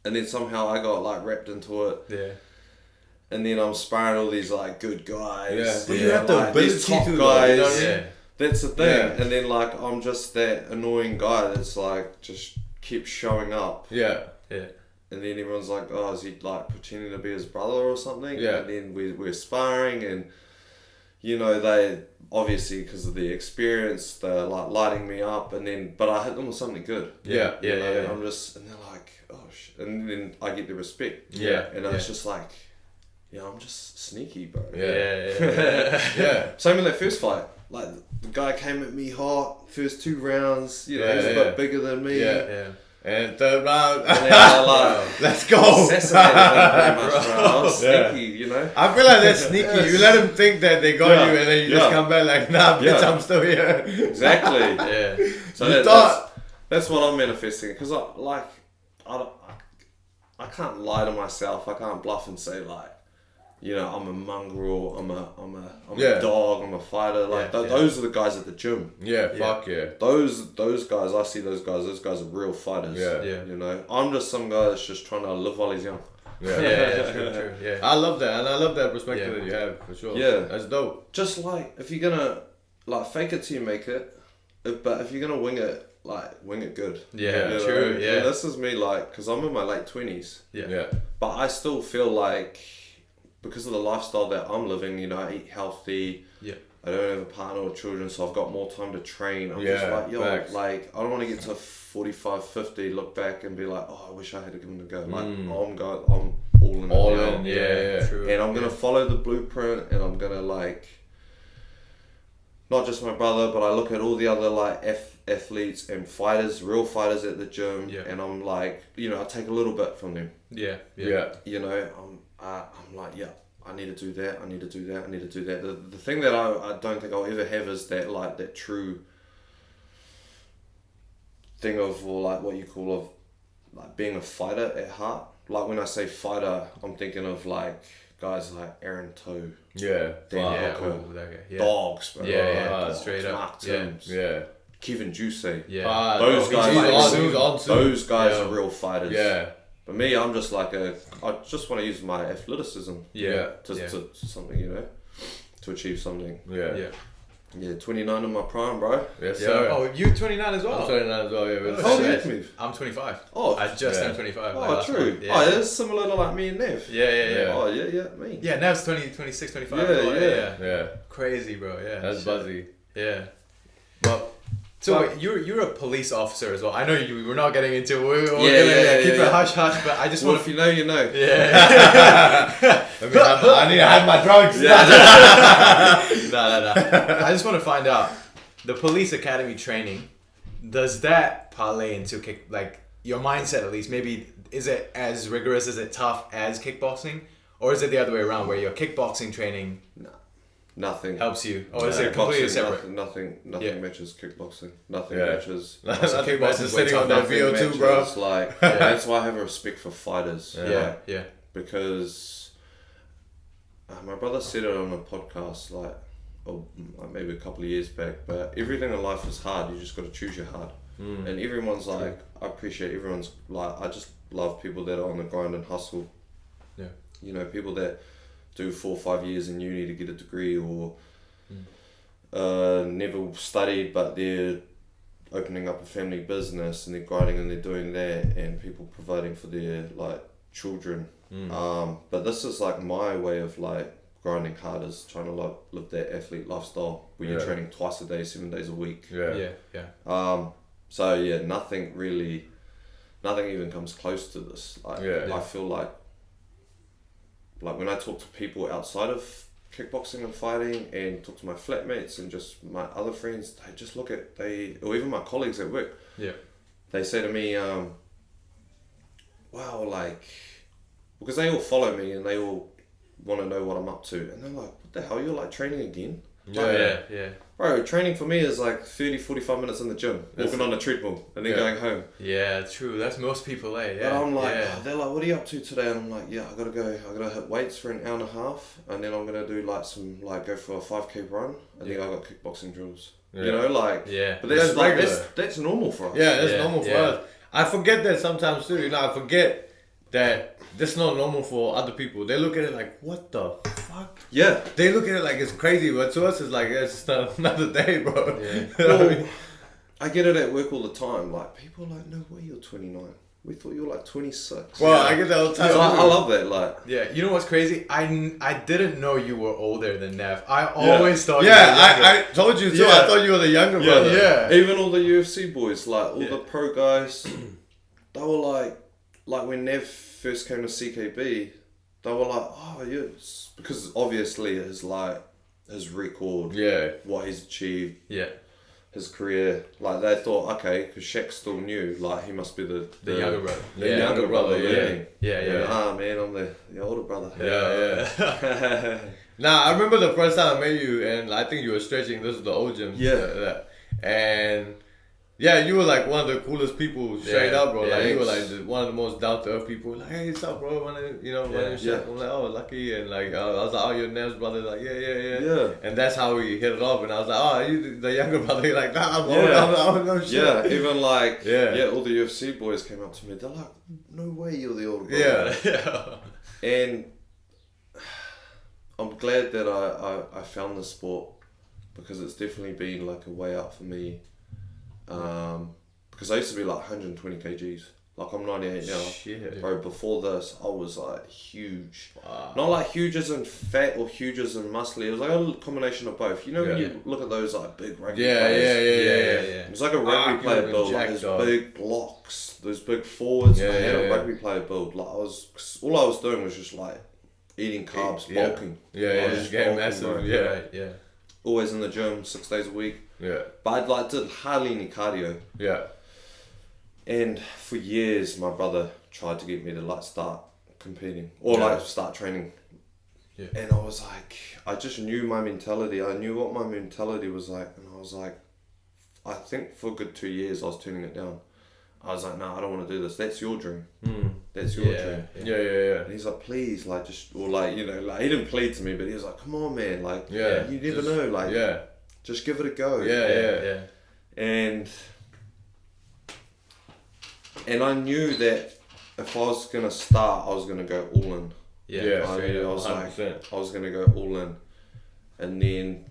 And then somehow I got like wrapped into it. Yeah. and then I'm sparring all these like good guys. Yeah, but you have the ability these top to guys. You know what I mean? Yeah. That's the thing. Yeah. And then like I'm just that annoying guy that's like just keeps showing up. Yeah. Yeah. And then everyone's like, oh, is he like pretending to be his brother or something? Yeah. And then we're sparring, and you know, they obviously because of the experience, they're like lighting me up, and then but I hit them with something good. Yeah. You know, Yeah. I'm just, and they're like, oh shit, and then I get the respect. Yeah. And it's just like, yeah, I'm just sneaky, bro. Yeah. Yeah. Same in that first fight. Like the guy came at me hot, first 2 rounds. You know, he's a bit bigger than me. Yeah. And third round, And then I like, let's go. assassinated him pretty much, bro. I was sneaky, you know. I feel like that's sneaky. You let them think that they got you, and then you just come back like, nah, bitch, I'm still here. Exactly. Yeah. So that's what I'm manifesting, because I can't lie to myself. I can't bluff and say like, you know, I'm a mongrel, I'm a dog, I'm a fighter. Like those are the guys at the gym. Yeah, fuck yeah. Those guys, I see those guys are real fighters. Yeah. You know, I'm just some guy that's just trying to live while he's young. Yeah, true. Yeah. I love that, and I love that perspective that you have, for sure. Yeah. That's dope. Just like, if you're gonna like fake it till you make it, but if you're gonna wing it, like wing it good. Yeah, you know? true. Yeah. And this is me, like, because I'm in my late 20s. Yeah. But I still feel like, because of the lifestyle that I'm living, you know, I eat healthy. Yeah. I don't have a partner or children, so I've got more time to train. I'm just like, facts. like, I don't want to get to 45, 50, look back and be like, oh, I wish I had given it a go. Like, I'm all in. All now. in, yeah. True. And I'm going to follow the blueprint, and I'm going to, like, not just my brother, but I look at all the other, like, athletes and fighters, real fighters at the gym, and I'm like, you know, I take a little bit from them. Yeah. You know, I'm like, I need to do that, I need to do that, I need to do that. The thing that I don't think I'll ever have is that, like, that true thing of, or like what you call of, like, being a fighter at heart. Like, when I say fighter, I'm thinking of, like, guys like Aaron Toe. Yeah. Dan Hooker, Okay. Dogs, bro. Yeah. Straight up. Mark Timms. Yeah. Kevin Juicy. Yeah. Those guys, those guys Yeah. are real fighters. Yeah. But me, I'm just like I just want to use my athleticism. To something, you know, to achieve something. Yeah, 29 in my prime, bro. Yes, sir. Oh, you 29 as well? I'm 29 as well, yeah. How old are you, Kumiv? I'm 25. Oh, I just turned 25. Oh, true. Yeah. Oh, that's similar to like me and Nev. Yeah. Oh, yeah, me. Yeah, now it's 26, 25. Yeah. Crazy, bro. Yeah. That's buzzy. Yeah. But so wait, you're a police officer as well. I know we're not getting into we're gonna keep it hush hush, but I just want if you know, you know. Yeah. I need to hide my drugs. No. I just want to find out, the police academy training, does that parlay into like your mindset at least? Maybe is it as rigorous, is it tough as kickboxing, or is it the other way around where your kickboxing training Nothing helps you, or is it completely separate? Nothing matches kickboxing. Nothing Yeah. matches. Kickboxing sitting on that VO2, bro. Like, that's why I have a respect for fighters. Yeah. Because my brother said it on a podcast, like maybe a couple of years back. But everything in life is hard. You just got to choose your hard. And everyone's like, I appreciate everyone's like, I just love people that are on the grind and hustle. Yeah. You know, people that do 4 or 5 years in uni to get a degree, or never studied but they're opening up a family business and they're grinding and they're doing that, and people providing for their like children. But this is like my way of like grinding hard, is trying to like live that athlete lifestyle where you're training twice a day, 7 days a week. So yeah, nothing even comes close to this. Like I feel like when I talk to people outside of kickboxing and fighting, and talk to my flatmates and just my other friends, they just look at, or even my colleagues at work, they say to me, wow, like, because they all follow me and they all want to know what I'm up to, and they're like, what the hell, you're like training again? Bro, training for me is like 30-45 minutes in the gym, walking on a treadmill and then going home. Yeah, true. That's most people, eh? Yeah. But I'm like, they're like, what are you up to today? And I'm like, I gotta hit weights for an hour and a half, and then I'm gonna do like go for a 5k run, and then I got kickboxing drills. You know, like, but that's like, that's normal for us. Yeah, that's normal for us. I forget that sometimes too, you know, I forget that that's not normal for other people. They look at it like, what the fuck? Yeah. They look at it like it's crazy, but to us it's like, it's just another day, bro. Yeah. You know what I mean? I get it at work all the time. Like, people are like, no way you're 29. We thought you were like 26. Well, I get that all the time. So I love that. Like, yeah, you know what's crazy? I didn't know you were older than Nev. I always thought. Yeah, I told you too. Yeah. I thought you were the younger brother. Yeah. even all the UFC boys, like all the pro guys, they were like when Nev first came to CKB, they were like, oh yes, because obviously his record, what he's achieved, his career, like they thought, okay, because Shaq still knew, like he must be the younger brother. The younger brother, Yeah. Ah man, I'm the older brother. Yeah. Nah, I remember the first time I met you, and I think you were stretching. This is the old gym. Yeah. And yeah, you were like one of the coolest people straight up, bro. Yeah, Like you were like one of the most down to earth people. Like, hey, what's up, bro? Shit. I'm like, oh, lucky, and like I was like, oh, your Nev's brother. Like, yeah. And that's how we hit it off. And I was like, oh, you the younger brother? You're like, nah, I'm old. No shit. Yeah, even like all the UFC boys came up to me. They're like, no way, you're the older brother. Yeah. And I'm glad that I found this sport, because it's definitely been like a way out for me. Because I used to be like 120 kgs. Like I'm 98 now. Shit. Bro, before this, I was like huge. Wow. Not like huge as in fat or huge as in muscly. It was like a combination of both. You know when you look at those like big rugby players? Yeah. It's like a rugby player build. Like those big blocks, those big forwards. I had a rugby player build. Like all I was doing was just like eating carbs, bulking. Just getting massive. Yeah. Always in the gym 6 days a week. Yeah. But I did hardly any cardio. Yeah. And for years, my brother tried to get me to like start competing or like start training. Yeah. And I was like, I just knew my mentality. I knew what my mentality was like. And I was like, I think for a good 2 years, I was turning it down. I was like, no, I don't want to do this. That's your dream. That's your dream. Yeah. And he's like, please, like, just, or like, you know, like, he didn't plead to me, but he was like, come on, man. Like, you never know. Like, just give it a go. Yeah. And I knew that if I was going to start, I was going to go all in. I was 100%. Like, I was going to go all in. And then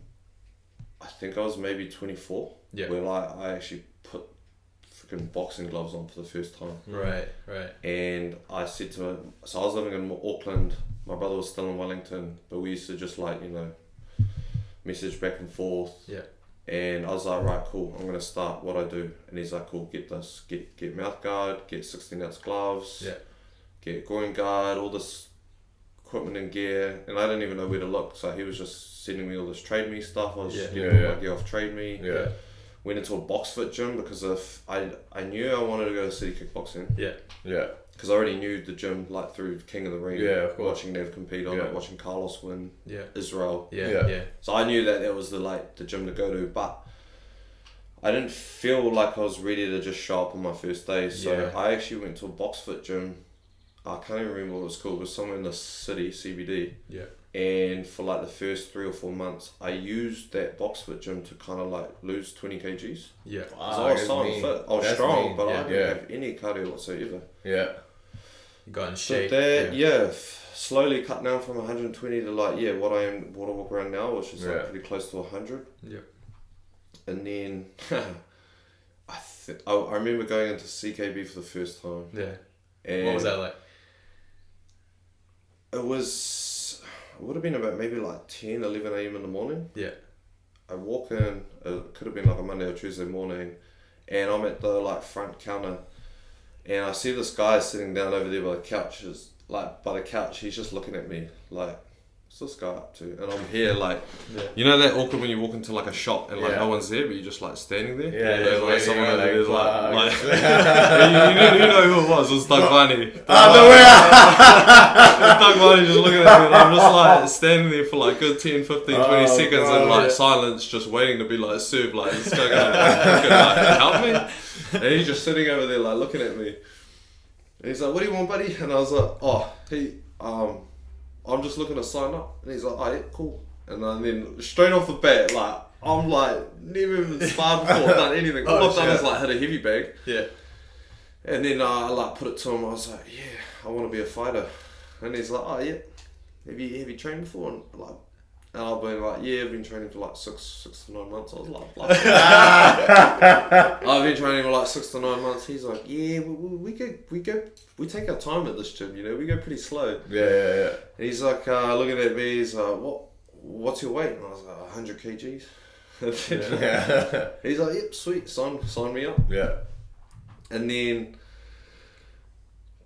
I think I was maybe 24. Where like I actually put freaking boxing gloves on for the first time. Right. And I said to him, so I was living in Auckland. My brother was still in Wellington, but we used to just like, you know, message back and forth. Yeah. And I was like, right, cool, I'm gonna start what I do. And he's like, cool, get this, get mouth guard, get 16-ounce gloves, get groin guard, all this equipment and gear. And I didn't even know where to look, so he was just sending me all this Trade Me stuff. I was just getting all my gear off Trade Me. Went into a box fit gym because if I knew I wanted to go to CityKickboxing. Because I already knew the gym like through King of the Ring. Watching Nev compete on it, watching Carlos win. Israel. So I knew that was the gym to go to, but I didn't feel like I was ready to just show up on my first day. So I actually went to a box fit gym. I can't even remember what it was called. It was somewhere in the city, CBD. And for like the first 3 or 4 months, I used that box fit gym to kind of like lose 20 kgs. Yeah. Wow, I was so fit. I was strong, but I didn't have any cardio whatsoever. You got in shape. So that, slowly cut down from 120 to like, what I walk around now, which is like pretty close to 100. And then I remember going into CKB for the first time. And what was that like? It would have been about maybe like 10, 11 a.m. in the morning. I walk in, it could have been like a Monday or Tuesday morning, and I'm at the like front counter, and I see this guy sitting down over there by the couch. He's just looking at me like, what's this guy up to? And I'm here like, you know that awkward when you walk into like a shop and like no one's there, but you're just like standing there. Like someone over there's like you know who it was? It was Doug Varney. Doug Varney just looking at me, and I'm just like standing there for like good 10, 15, 20 seconds in like silence, just waiting to be like served. Like this guy gonna help me? And he's just sitting over there like looking at me. And he's like, "What do you want, buddy?" And I was like, I'm just looking to sign up. And he's like, oh yeah, cool. And then straight off the bat, like, I'm like, never even sparred before, done anything. All I've done is like hit a heavy bag. And then I like put it to him, I was like, I want to be a fighter. And he's like, oh yeah, have you trained before? And I've been like, yeah, I've been training for like 6 to 9 months. I was like, I've been training for like 6 to 9 months. He's like, yeah, we take our time at this gym, you know, we go pretty slow. Yeah. And he's like, looking at me, he's like, what's your weight? And I was like, 100 kgs. He's like, yep, sweet, sign me up. Yeah. And then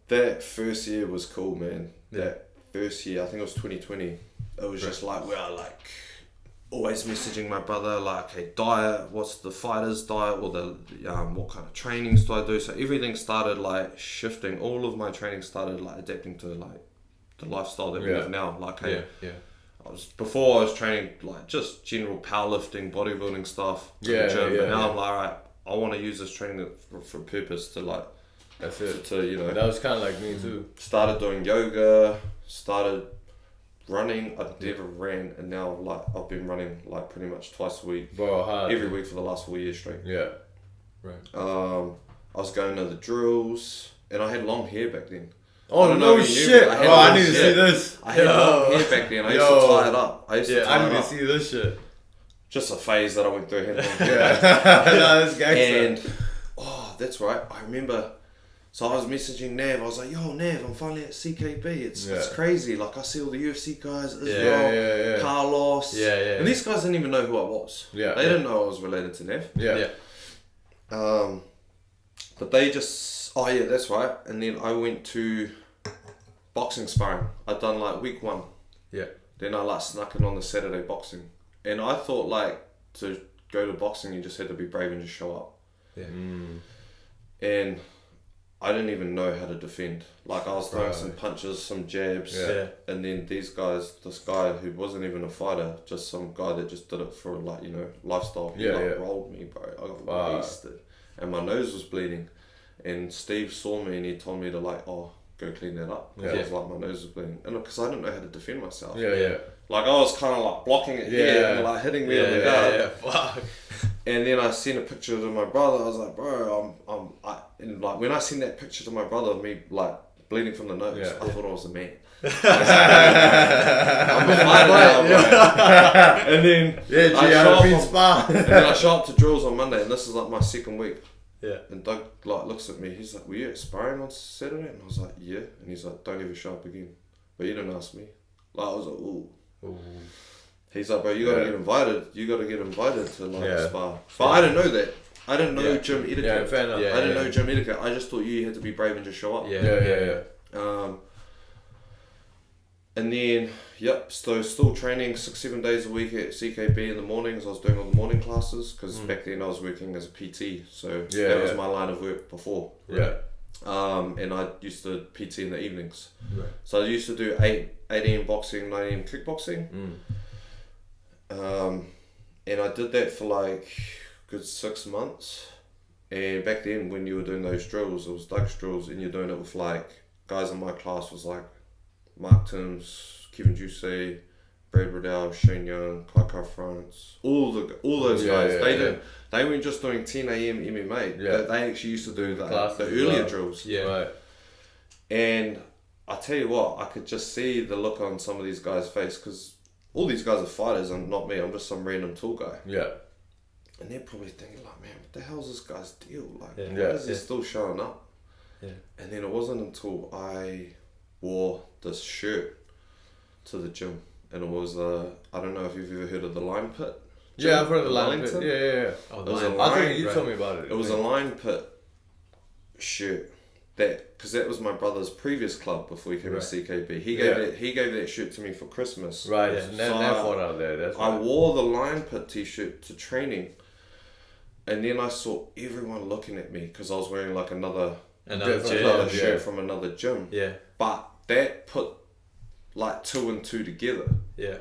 that first year was cool, man. That first year, I think it was 2020. It was just like, we are like always messaging my brother, like, okay, diet, what's the fighter's diet, or the what kind of trainings do I do? So everything started like shifting. All of my training started like adapting to like the lifestyle that we have now. Like, hey, before I was training like just general powerlifting, bodybuilding stuff to the gym, but now I'm like, alright, I want to use this training for purpose to like. That's it. To you know. That was kind of like me too. Started doing yoga. Started running. I never ran, and now like I've been running like pretty much twice a week. Bro, hard. Every week for the last 4 years straight. Yeah. Right. I was going to the drills, and I had long hair back then. Oh no shit! I need to see this. I had long hair back then. I used to tie it up. I need to see this shit. Just a phase that I went through. Yeah. No, this gangster. And that's right. I remember. So I was messaging Nav. I was like, "Yo, Nav, I'm finally at CKB. It's crazy. Like I see all the UFC guys, Israel, Carlos, and these guys didn't even know who I was. Yeah, they didn't know I was related to Nav. Yeah. But they just, that's right. And then I went to boxing sparring. I'd done like week 1. Yeah. Then I like snuck in on the Saturday boxing, and I thought like to go to boxing, you just had to be brave and just show up. Yeah. And I didn't even know how to defend. Like I was throwing some punches, some jabs, and then this guy who wasn't even a fighter, just some guy that just did it for like, you know, lifestyle. He rolled me, bro. I got wasted, and my nose was bleeding. And Steve saw me and he told me to like, go clean that up. Because I was like, my nose was bleeding, and because I didn't know how to defend myself. Like I was kind of like blocking it here and like hitting me on the guard. Fuck. And then I sent a picture to my brother. I was like, bro, and like when I sent that picture to my brother of me like bleeding from the nose, I thought I was a man. I'm a fighter now, bro. And then I show up to drills on Monday, and this is like my second week. Yeah. And Doug like looks at me. He's like, "Were you at sparring on Saturday?" And I was like, "Yeah." And he's like, "Don't ever show up again." But you didn't ask me. Like I was like, "Ooh." He's like, bro, you gotta get invited. You gotta get invited to like spar. But I didn't know that. I didn't know gym etiquette. Yeah, fair enough. I didn't know gym etiquette. I just thought you had to be brave and just show up. And then, so still training 6-7 days a week at CKB in the mornings. I was doing all the morning classes because back then I was working as a PT. So that was my line of work before. Yeah. And I used to PT in the evenings. Right. So I used to do 8 AM boxing, 9 AM kickboxing. And I did that for like good 6 months. And back then when you were doing those drills, it was Doug's drills, and you're doing it with like guys in my class was like Mark Timms, Kevin Juicy, Brad Riddell, Shane Young, Kai France, all those guys. They weren't just doing 10 AM MMA. They actually used to do the earlier drills. Yeah. Right. And I tell you what, I could just see the look on some of these guys' face, because all these guys are fighters and not me. I'm just some random tall guy. Yeah. And they're probably thinking like, man, what the hell's this guy's deal? Like, why is he still showing up? Yeah. And then it wasn't until I wore this shirt to the gym, and it was I don't know if you've ever heard of the Line Pit. Gym? Yeah, I've heard of the Line Pit. Yeah. Oh, I think you told me about it. It was a Line Pit shirt. Because that was my brother's previous club before he came to CKB. He gave that shirt to me for Christmas. Right, and then fought out there. That's I wore the Line Pit t-shirt to training, and then I saw everyone looking at me because I was wearing like another shirt from another gym. Yeah. But that put like 2 and 2 together. Yeah.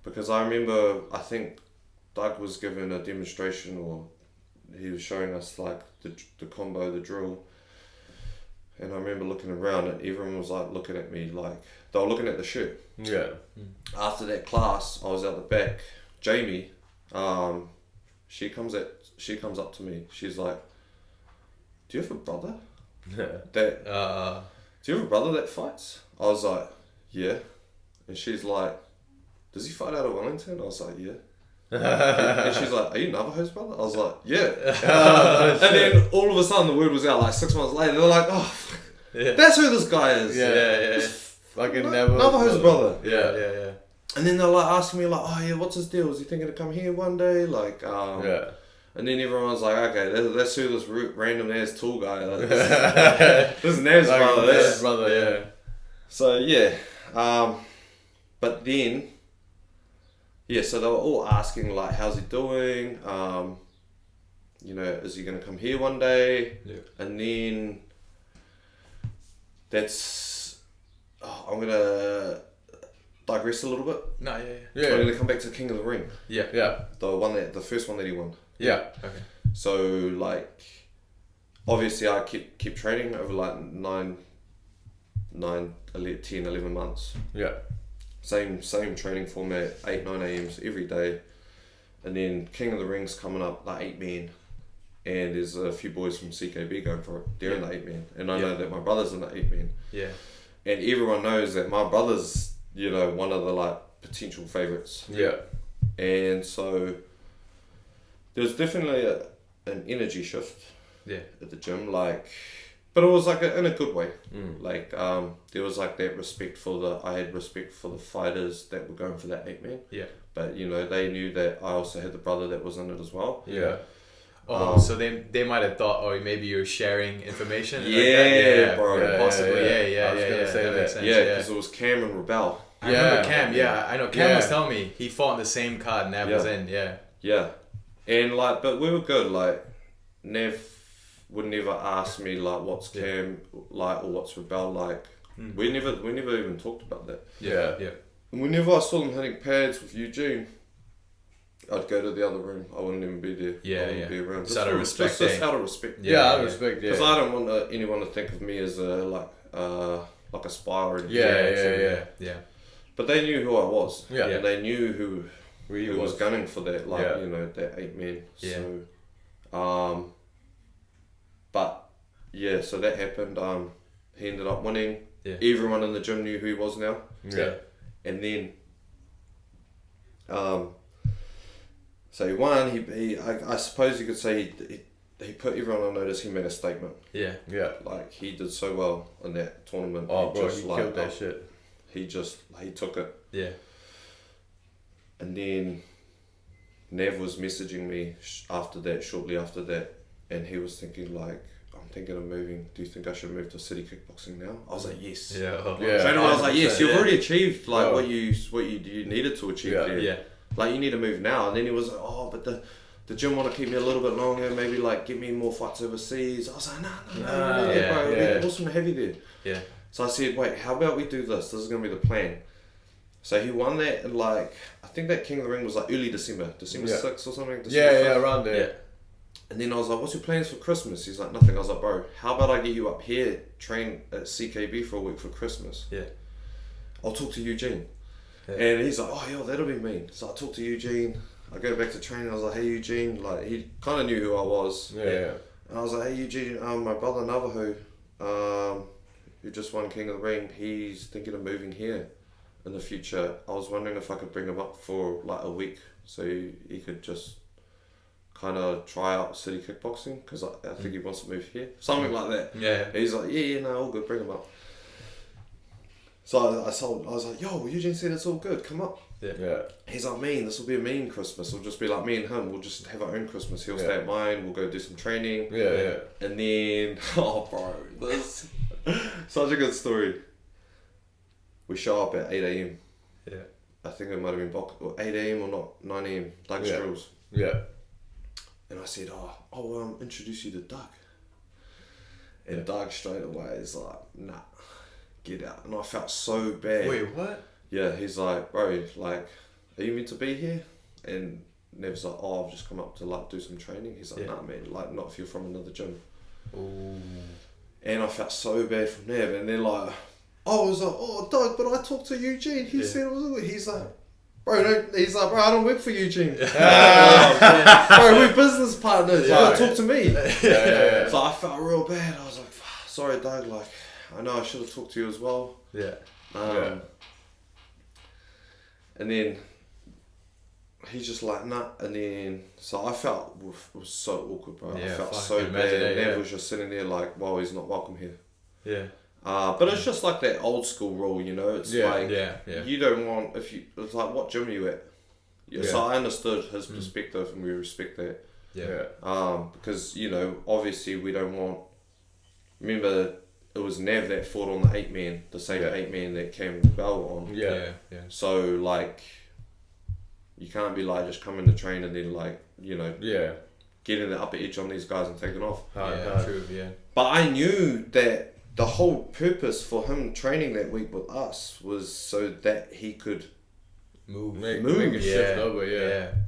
Because I remember, I think Doug was giving a demonstration, or he was showing us like the combo, the drill. And I remember looking around and everyone was like looking at me like, they were looking at the shirt. Yeah. After that class, I was out the back. Jamie, she comes up to me. She's like, "Do you have a brother?" do you have a brother that fights? I was like, yeah. And she's like, does he fight out of Wellington? I was like, yeah. And she's like, are you Navajo's brother? I was like, yeah. And then all of a sudden the word was out, like 6 months later, they're like, oh, that's who this guy is. Yeah. Fucking Navajo's brother. Yeah. And then they're like asking me like, oh yeah, what's his deal? Is he thinking to come here one day? Like, And then everyone's like, okay, that's who this random ass tool guy is. This is Nev's brother. Nev's brother, yeah. So yeah, but then, so they were all asking like, how's he doing? You know, is he gonna come here one day? Yeah. And then I'm gonna digress a little bit. No, I'm gonna come back to King of the Ring. Yeah. The first one that he won. Yeah. Okay. So like, obviously I kept training over like 10, 11 months. Yeah. Same training format, 8, 9 a.m.s every day. And then King of the Ring's coming up, like 8 men. And there's a few boys from CKB going for it. They're in the 8 men. And I know that my brother's in the 8 men. Yeah. And everyone knows that my brother's, you know, one of the like potential favourites. Yeah. And so there's definitely an energy shift at the gym, like, but it was like in a good way. Like there was like that respect I had respect for the fighters that were going for that 8 man. Yeah. But you know, they knew that I also had the brother that was in it as well. Yeah. Oh, so they might have thought, oh, maybe you're sharing information. Yeah, bro. Possibly. Yeah. I was gonna say that. Makes sense. Yeah, because it was Cam and Rebel. I remember Cam. Yeah, I know. Cam was telling me he fought in the same card Nav was in. Yeah. Yeah, and like, but we were good. Like, Nav would never ask me like, what's Cam like or what's Rebel like. We never even talked about that. Yeah. And whenever I saw them hitting pads with Eugene, I'd go to the other room. I wouldn't even be there. Yeah, I wouldn't be around. Just out of respect. Just out of respect. Out of respect. Because I don't want anyone to think of me as like a spy or anything. Yeah. But they knew who I was. Yeah. And they knew who was gunning for that. Like you know, that 8 men. Yeah. So, but yeah, so that happened. He ended up winning. Yeah. Everyone in the gym knew who he was now. Yeah. And then, so he won. I suppose you could say he put everyone on notice. He made a statement. Yeah. Like he did so well in that tournament. Oh, bro, he killed that shit. He took it. Yeah. And then Nev was messaging me shortly after that, and he was thinking like, I'm thinking of moving. Do you think I should move to CityKickboxing now? I was like, yes. Yeah. Straight away, I was like, yes. You've already achieved like what you needed to achieve there. Yeah. Like you need to move now. And then he was like, oh, but the gym want to keep me a little bit longer. Maybe like give me more fights overseas. I was like, no, bro. It'd be awesome to have you there. Yeah. So I said, wait, how about we do this? This is gonna be the plan. So he won that in like, I think that King of the Ring was like early December 6th or something. December 5th. Around there. Yeah. And then I was like, what's your plans for Christmas? He's like, nothing. I was like, bro, how about I get you up here, train at CKB for a week for Christmas? Yeah. I'll talk to Eugene. Yeah. And he's like, oh, yeah, that'll be mean. So I talked to Eugene. I go back to training. I was like, hey, Eugene. Like, he kind of knew who I was. Yeah. And I was like, hey, Eugene, my brother Navajo, who just won King of the Ring, he's thinking of moving here in the future. I was wondering if I could bring him up for like a week so he could just kind of try out CityKickboxing because I think he wants to move here, something like that. Yeah. He's like, no, all good, bring him up. So I was like, yo, Eugene said it's all good, come up. Yeah. He's like, this will be a mean Christmas. It'll just be like me and him. We'll just have our own Christmas. He'll stay at mine. We'll go do some training. Yeah. And then, oh, bro, this such a good story. We show up at 8 a.m. Yeah. I think it might have been 8 a.m. or not 9 a.m. Doug's drills. Yeah. And I said, I'll introduce you to Doug. And Doug straight away is like, nah, get out. And I felt so bad. Wait, what? Yeah, he's like, bro, like, are you meant to be here? And Nev's like, I've just come up to like do some training. He's like, nah, man, like, not if you're from another gym. Ooh. And I felt so bad for Nev. And then like, I was like, Doug, but I talked to Eugene. He said it was all good. He's like, bro, I don't work for Eugene. Bro, we're business partners. You gotta talk to me. Yeah. So I felt real bad. I was like, sorry, Doug, like, I know I should have talked to you as well. Yeah. And then he's just like, nah. And then, so I felt it was so awkward, bro. I felt so bad. Nev was just sitting there like, well, he's not welcome here. Yeah. But it's just like that old school rule, you know. It's like you don't want it's like, what gym are you at? So I understood his perspective, and we respect that. Yeah. Because you know, obviously we don't want. Remember, it was Nav that fought on the 8-man, the same 8-man that came with Bell on. Yeah. So like, you can't be like just coming to train and then like, you know, getting the upper edge on these guys and taking off. True. Yeah. But I knew that the whole purpose for him training that week with us was so that he could make a shift over,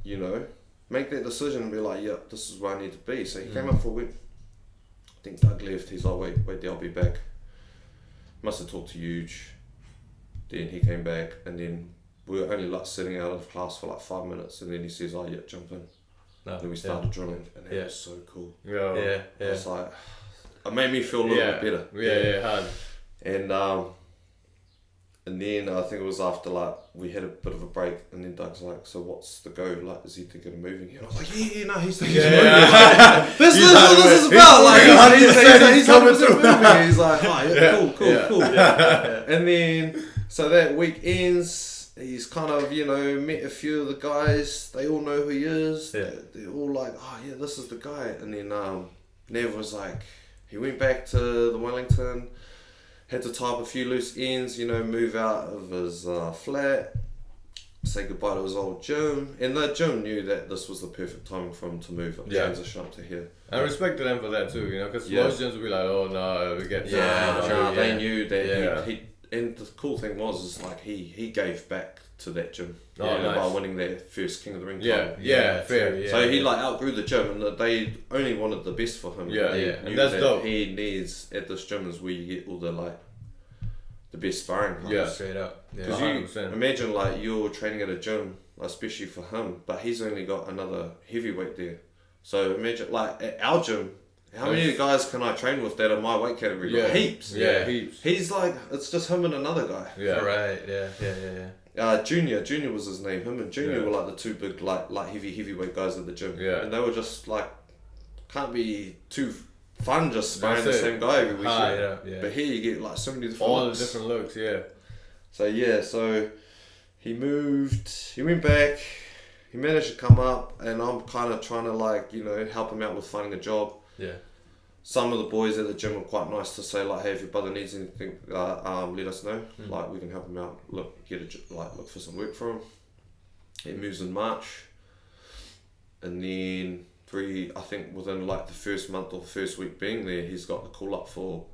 you know, make that decision and be like, yeah, this is where I need to be. So he came up for a week. I think Doug left. He's like, wait there, I'll be back. Must have talked to Huge. Then he came back, and then we were only like sitting out of class for like 5 minutes, and then he says, oh yeah, jump in. And then we started drilling, and that was so cool. Yeah. It's like, it made me feel a little bit better. Yeah, hard. And then I think it was after like we had a bit of a break, and then Doug's like, so what's the go? Like, is he thinking of moving here? And I was like, no, he's thinking of moving. This is what this is about. Like, he's coming through moving. He's like, cool. And then, so that week ends, he's kind of, you know, met a few of the guys. They all know who he is. They're all like, oh yeah, this is the guy. And then Nev was like, he went back to the Wellington, had to tie up a few loose ends, you know, move out of his flat, say goodbye to his old gym. And that gym knew that this was the perfect time for him to move up, transition up to here. I respected them for that too, you know, because most gyms would be like, oh no, we get they knew that he and the cool thing was like he gave back to that gym by winning their first King of the Ring title. Fair. So he like outgrew the gym, and they only wanted the best for him. And that's dope. He needs at this gym is where you get all the like the best sparring partners. Straight up. Because you imagine like you're training at a gym, especially for him, but he's only got another heavyweight there. So imagine like at our gym. How many guys can I train with that are my weight category? Like, heaps. Heaps. He's like, it's just him and another guy. Right. Yeah. Junior was his name. Him and Junior were like the two big like heavyweight guys at the gym. And they were just like, can't be too fun just sparring the same guy every week. But here you get like so many different looks. The different looks. So so he moved. He went back. He managed to come up, and I'm kind of trying to like, you know, help him out with finding a job. Some of the boys at the gym were quite nice to say like, hey, if your brother needs anything, let us know. Like we can help him out. Look for some work for him. He moves in March, and then I think within like the first month or the first week being there, he's got the call up for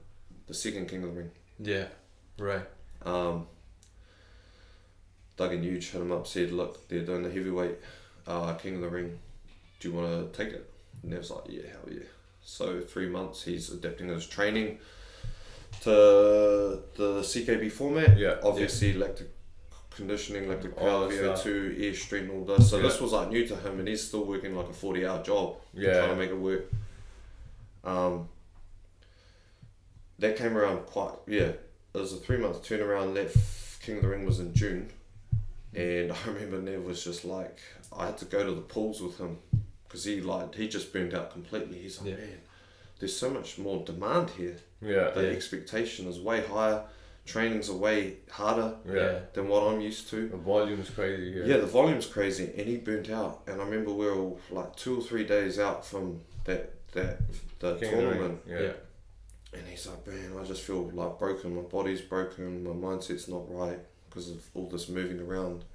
the second King of the Ring. Yeah, right. Doug and Huge hit him up, said, look, they're doing the heavyweight King of the Ring. Do you want to take it? And they was like, yeah, hell yeah. So 3 months he's adapting his training to the CKB format. Obviously lactic conditioning, lactic power, VO2, air street and all this. So this was like new to him, and he's still working like a 40-hour job trying to make it work. That came around it was a 3-month turnaround. That King of the Ring was in June, and I remember Nev was just like, I had to go to the pools with him. Because he just burned out completely. He's like, man, there's so much more demand here. The expectation is way higher. Trainings are way harder than what I'm used to. The volume's crazy. The volume's crazy, and he burnt out. And I remember we were all like 2 or 3 days out from the tournament. And he's like, man, I just feel like broken. My body's broken. My mindset's not right because of all this moving around.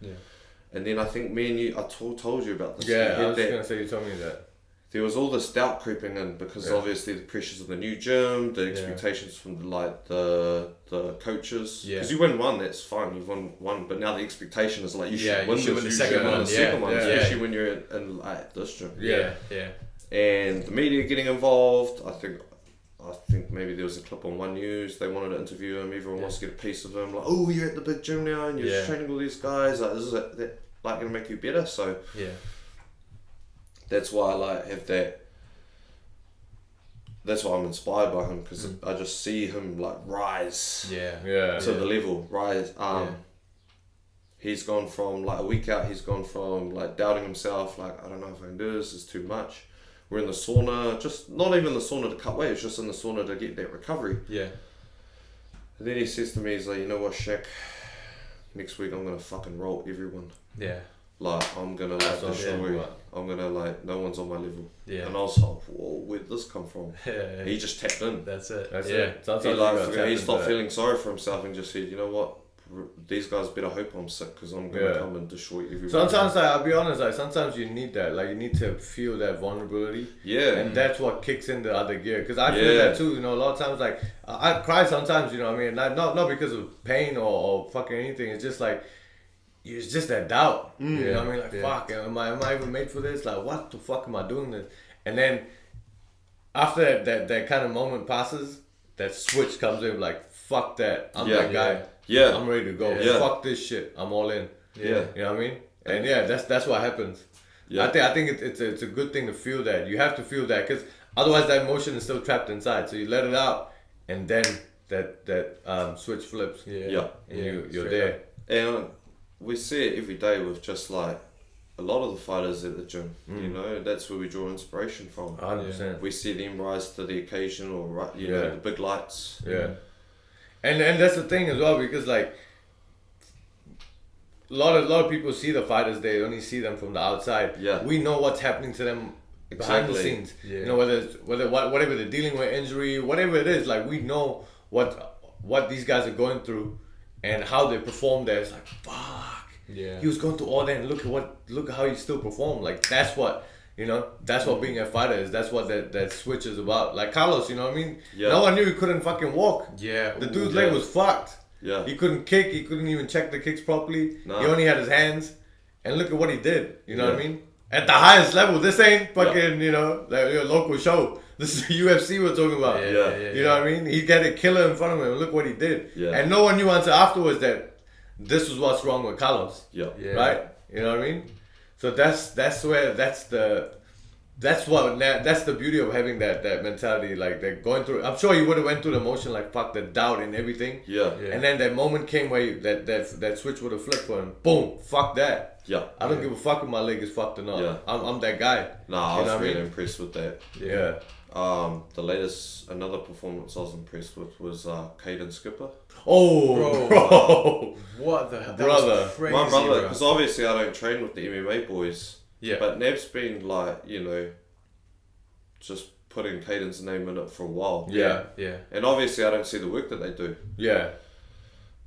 And then I think me and you, I told you about this. I was going to say, you told me that. There was all this doubt creeping in because obviously the pressures of the new gym, the expectations from the coaches. Because you win one, that's fine, you've won one, but now the expectation is like you should win the second one, especially when you're in like this gym. And the media getting involved. I think maybe there was a clip on One News. They wanted to interview him. Everyone wants to get a piece of him. Like, oh, you're at the big gym now, and you're training all these guys. Like, is that like going to make you better? So that's why I like have that that's why I'm inspired by him, because I just see him like rise. To the level, rise. He's gone from like a week out. He's gone from like doubting himself, like I don't know if I can do this. It's too much. We're in the sauna, just not even the sauna to cut weight. It's just in the sauna to get that recovery. Yeah. And then he says to me, he's like, you know what, Shaq? Next week I'm gonna fucking roll everyone. Yeah. Like I'm gonna like destroy. I'm gonna like no one's on my level. Yeah. And I was like, whoa, where'd this come from? Yeah. He just tapped in. That's it. That's it. He stopped feeling sorry for himself and just said, you know what? These guys better hope I'm sick, because I'm gonna come and destroy everyone. Sometimes, like, I'll be honest, like sometimes you need that. Like you need to feel that vulnerability. Yeah. And that's what kicks in the other gear. Because I feel that too. You know, a lot of times, like I cry sometimes. You know what I mean? Not because of pain or fucking anything. It's just like. It's just that doubt. You know what I mean? Like, fuck, am I even made for this? Like, what the fuck am I doing this? And then after that kind of moment passes, that switch comes in, like, fuck that. I'm that guy. Yeah. I'm ready to go. Yeah. Fuck this shit. I'm all in. Yeah. You know what I mean? And that's what happens. Yeah. I think it's a good thing to feel that. You have to feel that, because otherwise that emotion is still trapped inside. So you let it out, and then that switch flips. Yeah. And you're there. And we see it every day with just like a lot of the fighters at the gym. You know, that's where we draw inspiration from. 100%. We see them rise to the occasion, or you know, the big lights. Yeah. And that's the thing as well, because like a lot of people see the fighters, they only see them from the outside. Yeah. We know what's happening to them behind the scenes. Yeah. You know, whatever they're dealing with, injury, whatever it is, like we know what these guys are going through and how they perform there. It's like, fuck. Yeah. He was going through all that, and look how he still performed. Like that's what, you know, that's what being a fighter is. That's what that switch is about. Like Carlos, you know what I mean? Yeah. No one knew he couldn't fucking walk. Yeah. The dude's leg was fucked. Yeah. He couldn't kick. He couldn't even check the kicks properly. No. He only had his hands. And look at what he did. You know what I mean? At the highest level. This ain't fucking, you know, like your local show. This is UFC we're talking about. You know what I mean? He got a killer in front of him. And look what he did. Yeah. And no one knew until afterwards that this was what's wrong with Carlos. Yeah. Right? You know what I mean? So that's the beauty of having that mentality, like that going through. I'm sure you would have went through the emotion, like fuck, the doubt and everything. Yeah. And then that moment came where that switch would have flipped for him. Boom, fuck that. Yeah. I don't give a fuck if my leg is fucked or not. Yeah. I'm that guy. Nah, I was really impressed with that. Yeah. Another performance I was impressed with was Caeden Skipper. Oh, bro. What the hell? Brother. Crazy, my brother, because obviously I don't train with the MMA boys. Yeah. But Nev's been like, you know, just putting Caeden's name in it for a while. Yeah, yeah. And obviously I don't see the work that they do. Yeah.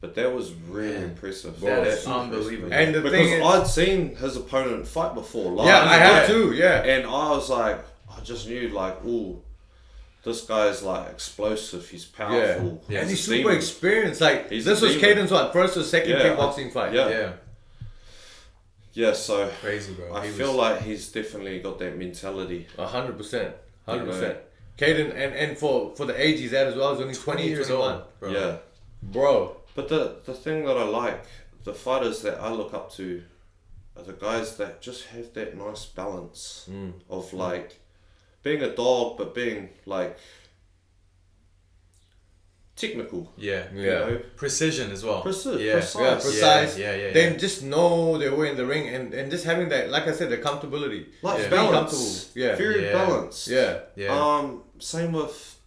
But that was really impressive. That is unbelievable. And the because I'd seen his opponent fight before. Live. Yeah, I have too, yeah. And I was like, I just knew like, ooh, this guy's like explosive, he's powerful. Yeah. And he's super experienced. Like, this was Caeden's first or second kickboxing fight. Yeah. Yeah, so crazy, bro. I feel like he's definitely got that mentality. 100%. Caeden, and for the age he's at as well, he's only 20 years old. Bro. Yeah. Bro. But the thing that I like, the fighters that I look up to are the guys that just have that nice balance of like being a dog but being like technical. Yeah. You know? Precision as well. Precise. Yeah. Then just know their way in the ring and just having that, like I said, the comfortability. Like balance. Very balanced. Yeah. Same with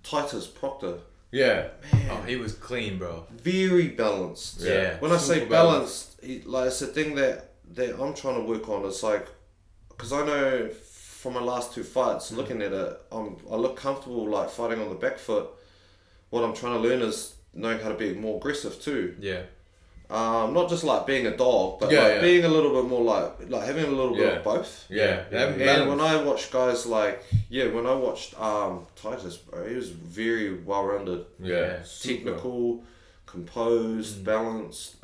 Titus Proctor. Yeah. Man. Oh, he was clean, bro. Very balanced. Yeah. When I say balanced, like it's a thing that I'm trying to work on. It's like, because I know from my last two fights, looking at it, I look comfortable like fighting on the back foot. What I'm trying to learn is knowing how to be more aggressive too. Yeah. Not just like being a dog, but being a little bit more like having a little bit of both. Yeah. And when I watch guys like, when I watched Titus, bro, he was very well rounded. Yeah. Technical, composed, balanced,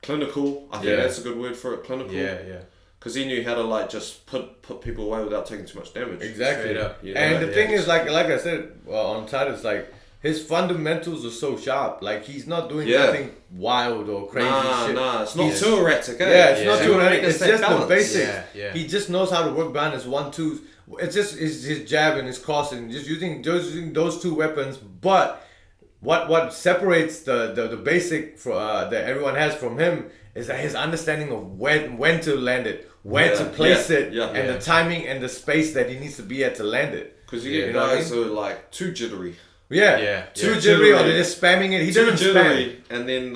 clinical. I think that's a good word for it. Clinical. Yeah. Because he knew how to like just put people away without taking too much damage. Exactly. You know? And the thing is, like I said, on Titus, like his fundamentals are so sharp. Like he's not doing nothing wild or crazy shit. Nah, it's not too erratic. Yeah, it's not too erratic. It's just balance. The basics. Yeah. He just knows how to work behind his 1-2s. It's just his jab and his cross and just using those two weapons. But what separates the basic that everyone has from him is that his understanding of when to land it, where to place it, and the timing and the space that he needs to be at to land it. Because you get guys who are like too jittery. Too jittery, or they're just spamming it. He doesn't spam. And then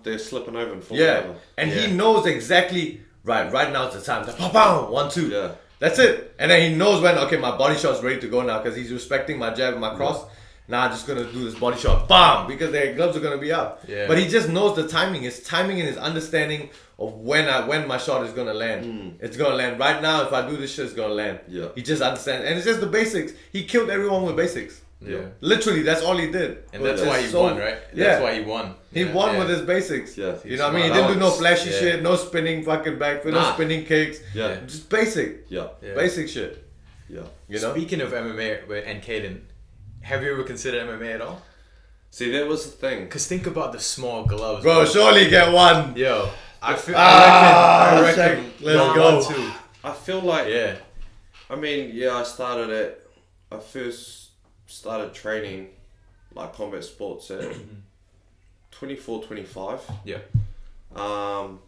they're slipping over and falling over. And he knows exactly, right now's the time. 1, 2. Yeah. That's it. And then he knows when, okay, my body shot's ready to go now because he's respecting my jab and my cross. Now I'm just going to do this body shot. Bam! Because their gloves are going to be up. Yeah. But he just knows the timing. His timing and his understanding of when my shot is going to land. It's going to land. Right now, if I do this shit, it's going to land. Yeah. He just understands. And it's just the basics. He killed everyone with basics. Yeah. Literally, that's all he did. And that's why he won, right? That's why he won. He won with his basics. Yeah. You know what I mean? He didn't do no flashy shit, no spinning fucking backflip, no spinning kicks. Yeah. Just basic. Yeah. Basic shit. Yeah. You know? Speaking of MMA and Caeden, have you ever considered MMA at all? See, that was the thing. Because think about the small gloves. Bro, surely get one. Yo. I reckon. Let's go. I feel like, I mean, I first started training like combat sports at 24, 25. Yeah. But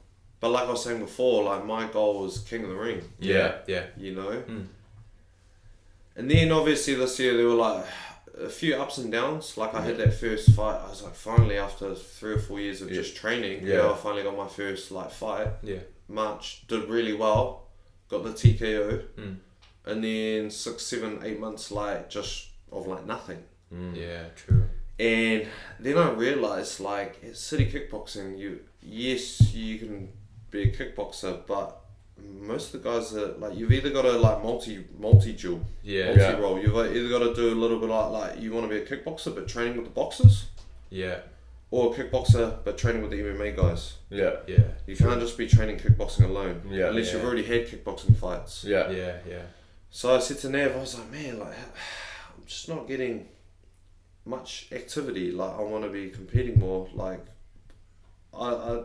like I was saying before, like my goal was King of the Ring. Yeah. You know? And then obviously this year there were like a few ups and downs. Like I had that first fight. I was like, finally after 3 or 4 years of just training, I finally got my first like fight. Yeah. March, did really well. Got the TKO. And then 6, 7, 8 months like just of like nothing. Yeah, true. And then I realized like at CityKickboxing, you can be a kickboxer, but most of the guys are like, you've either got to like multi-dual, multi-roll. You've either got to do a little bit like you want to be a kickboxer but training with the boxers. Yeah. Or a kickboxer but training with the MMA guys. Yeah. You can't just be training kickboxing alone. Yeah. Unless you've already had kickboxing fights. Yeah. So I said to Nev, I was like, man, like I'm just not getting much activity. Like I want to be competing more. Like I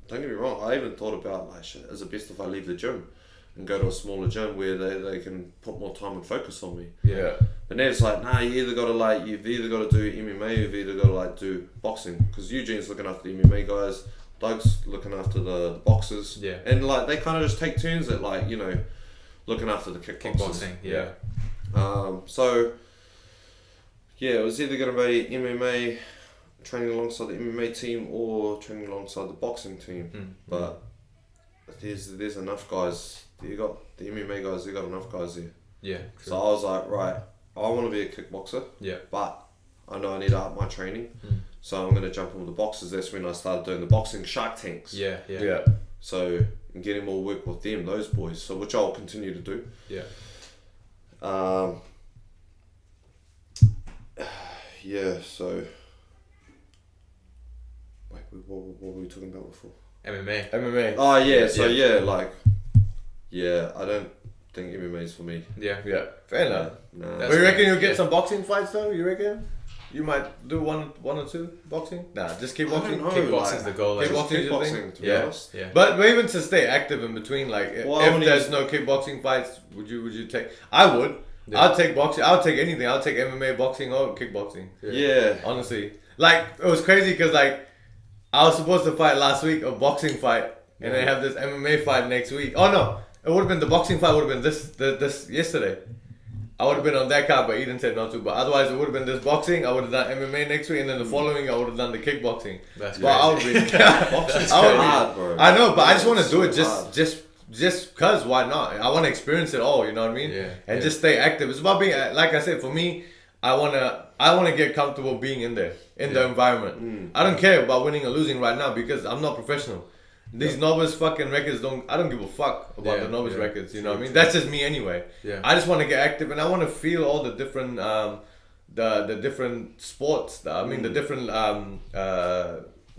don't get me wrong, I even thought about like, shit, is it best if I leave the gym and go to a smaller gym where they can put more time and focus on me? Yeah. But Nev's like, nah, you've either got to do MMA, you've either got to like do boxing, because Eugene's looking after the MMA guys, Doug's looking after the boxers. Yeah. And like they kind of just take turns at like, you know, looking after the kickboxing. Yeah. So yeah, it was either going to be MMA, training alongside the MMA team, or training alongside the boxing team. But there's enough guys. You got the MMA guys. You got enough guys here. Yeah. True. So I was like, right, I want to be a kickboxer. Yeah. But I know I need to up my training. So I'm going to jump in with the boxers. That's when I started doing the boxing Shark Tanks. Yeah. So I'm getting more work with them, those boys. So which I'll continue to do. Yeah. Yeah. So. Wait, what were we talking about before? MMA. Oh yeah. So I don't think MMA is for me. Yeah. Fair enough. Nah. But you reckon you'll get some boxing fights though? You reckon? You might do one or two boxing? Nah, just kickboxing. Kickboxing's the goal. Like, kickboxing, to be honest. Yeah. But even to stay active in between, like if there's no kickboxing fights, would you take? I would. Yeah. I'll take boxing. I'll take anything. I'll take MMA, boxing, or kickboxing. Yeah. Honestly, like it was crazy because like I was supposed to fight last week, a boxing fight, and they have this MMA fight next week. Oh no, it would have been the boxing fight. Would have been this yesterday. I would have been on that card, but Eden said not to. But otherwise, it would have been this boxing. I would have done MMA next week, and then the following, I would have done the kickboxing. That's but I would be. Boxing's hard, bro. I know, but I just want to do it just cause. Why not? I want to experience it all. You know what I mean? Yeah. And just stay active. It's about being, like I said, for me, I wanna get comfortable being in there, in the environment. I don't care about winning or losing right now because I'm not professional. These novice fucking records I don't give a fuck about the novice records, you know what I mean? That's just me anyway. Yeah. I just want to get active and I want to feel all the different the different sports. The different how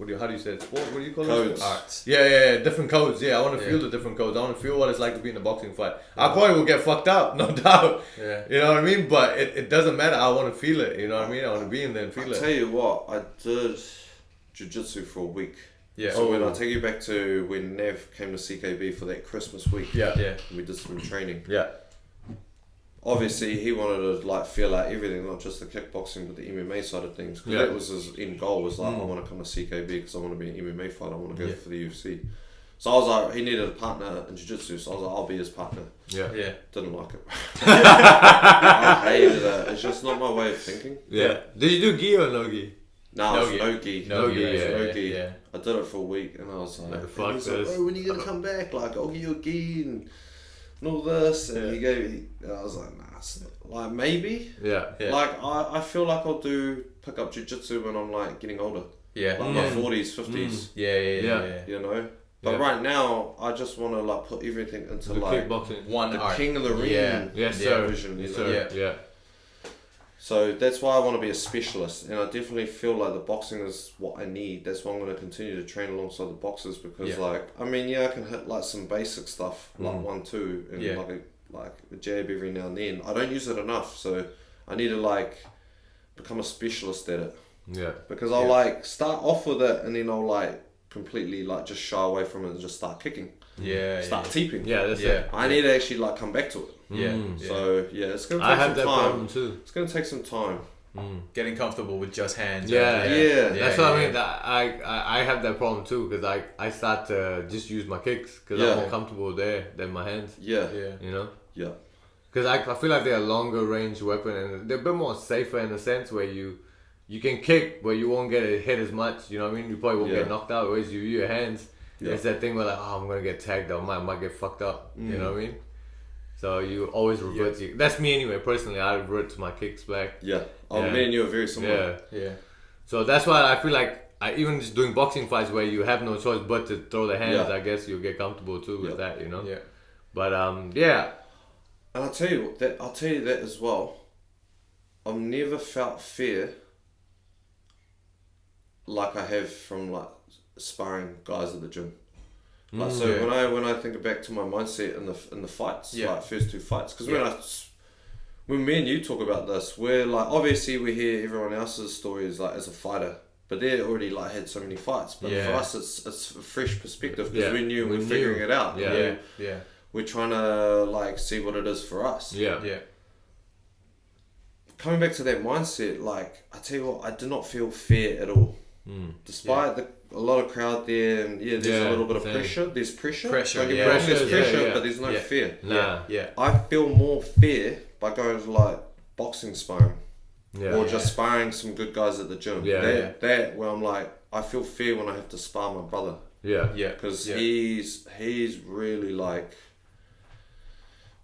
do you say it? Sport? What do you call codes? It? Arts. Yeah, different codes. Yeah, I want to feel the different codes. I want to feel what it's like to be in a boxing fight. I probably will get fucked up, no doubt. Yeah. You know what I mean? But it doesn't matter. I want to feel it. You know what I mean? I want to be in there and feel it. I'll tell you what, I did jiu-jitsu for a week. Yeah. So when I take you back to when Nev came to CKB for that Christmas week. Yeah. We did some training. Yeah. obviously he wanted to like feel out everything, not just the kickboxing but the MMA side of things, because that was his end goal, was like I want to come to CKB because I want to be an MMA fighter, I want to go for the UFC. So I was like, he needed a partner in jiu-jitsu, so I was like, I'll be his partner. Yeah. Didn't like it. I hated it. It's just not my way of thinking. Yeah. Did you do gi or no gi? No, it was no gi. No gi. Yeah. I did it for a week and I was like, fuck he's like, bro, when are you gonna come back? Like, I'll give you a gi and all this. And he gave me, and I was like, nah, it's not, like maybe. Yeah. Like, I feel like I'll pick up jiu-jitsu when I'm like getting older. Yeah. Like my 40s, 50s. Yeah. You know? But right now, I just want to like put everything into the like kickboxing. the king of the ring. Yes, sir. Vision, yes, sir. Yeah. So that's why I want to be a specialist, and I definitely feel like the boxing is what I need. That's why I'm going to continue to train alongside the boxers, because like, I mean, I can hit like some basic stuff like 1-2 and like a jab every now and then. I don't use it enough, so I need to like become a specialist at it. Yeah. Because I'll like start off with it, and then I'll like completely like just shy away from it and just start kicking. Start teeping. Yeah, that's it. I need to actually like come back to it. So it's gonna take some time. Problem too. It's gonna take some time. Getting comfortable with just hands. That's what I mean. That I have that problem too, because I start to just use my kicks because I'm more comfortable there than my hands. You know. Because I feel like they're a longer range weapon and they're a bit more safer in a sense where you can kick but you won't get hit as much. You know what I mean? You probably won't get knocked out. Whereas you use your hands. It's that thing where like, oh, I'm gonna get tagged or I might get fucked up. You know what I mean? So you always revert to. That's me anyway. Personally, I revert to my kicks back. Me and you are very similar. So that's why I feel like even just doing boxing fights where you have no choice but to throw the hands. I guess you'll get comfortable too with that. You know. But And I'll tell you that as well. I've never felt fear like I have from like sparring guys at the gym. Like when I think back to my mindset in the fights, like first 2 fights, because when me and you talk about this, we're like, obviously we hear everyone else's stories like as a fighter, but they already like had so many fights. But for us, it's a fresh perspective because we're figuring it out. We're trying to like see what it is for us. Coming back to that mindset, like I tell you what, I did not feel fear at all. Despite a lot of crowd there, and there's a little bit of pressure. There's pressure. There's pressure, but there's no fear. I feel more fear by going to like boxing sparring, or just sparring some good guys at the gym. That where I'm like, I feel fear when I have to spar my brother. Because he's really like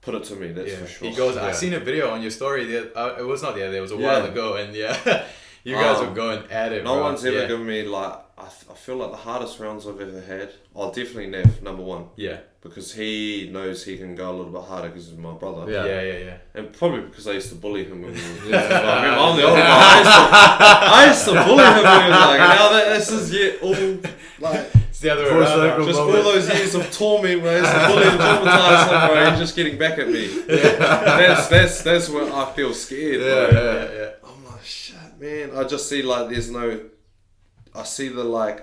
put it to me. That's for sure. He goes. I seen a video on your story. It was not the other day. It was a while ago, and you guys were going at it. No one's ever given me like. I feel like the hardest rounds I've ever had. I'll definitely Nav number 1. Because he knows he can go a little bit harder because he's my brother. And probably because I used to bully him when we were I'm the older guy. I used to bully him when he was like, now this is all like. It's the other way around. Just all those years of torment where I used to bully and traumatize him, bro, and just getting back at me. That's where I feel scared, bro. I'm like, shit, man. I just see like there's no. I see the like,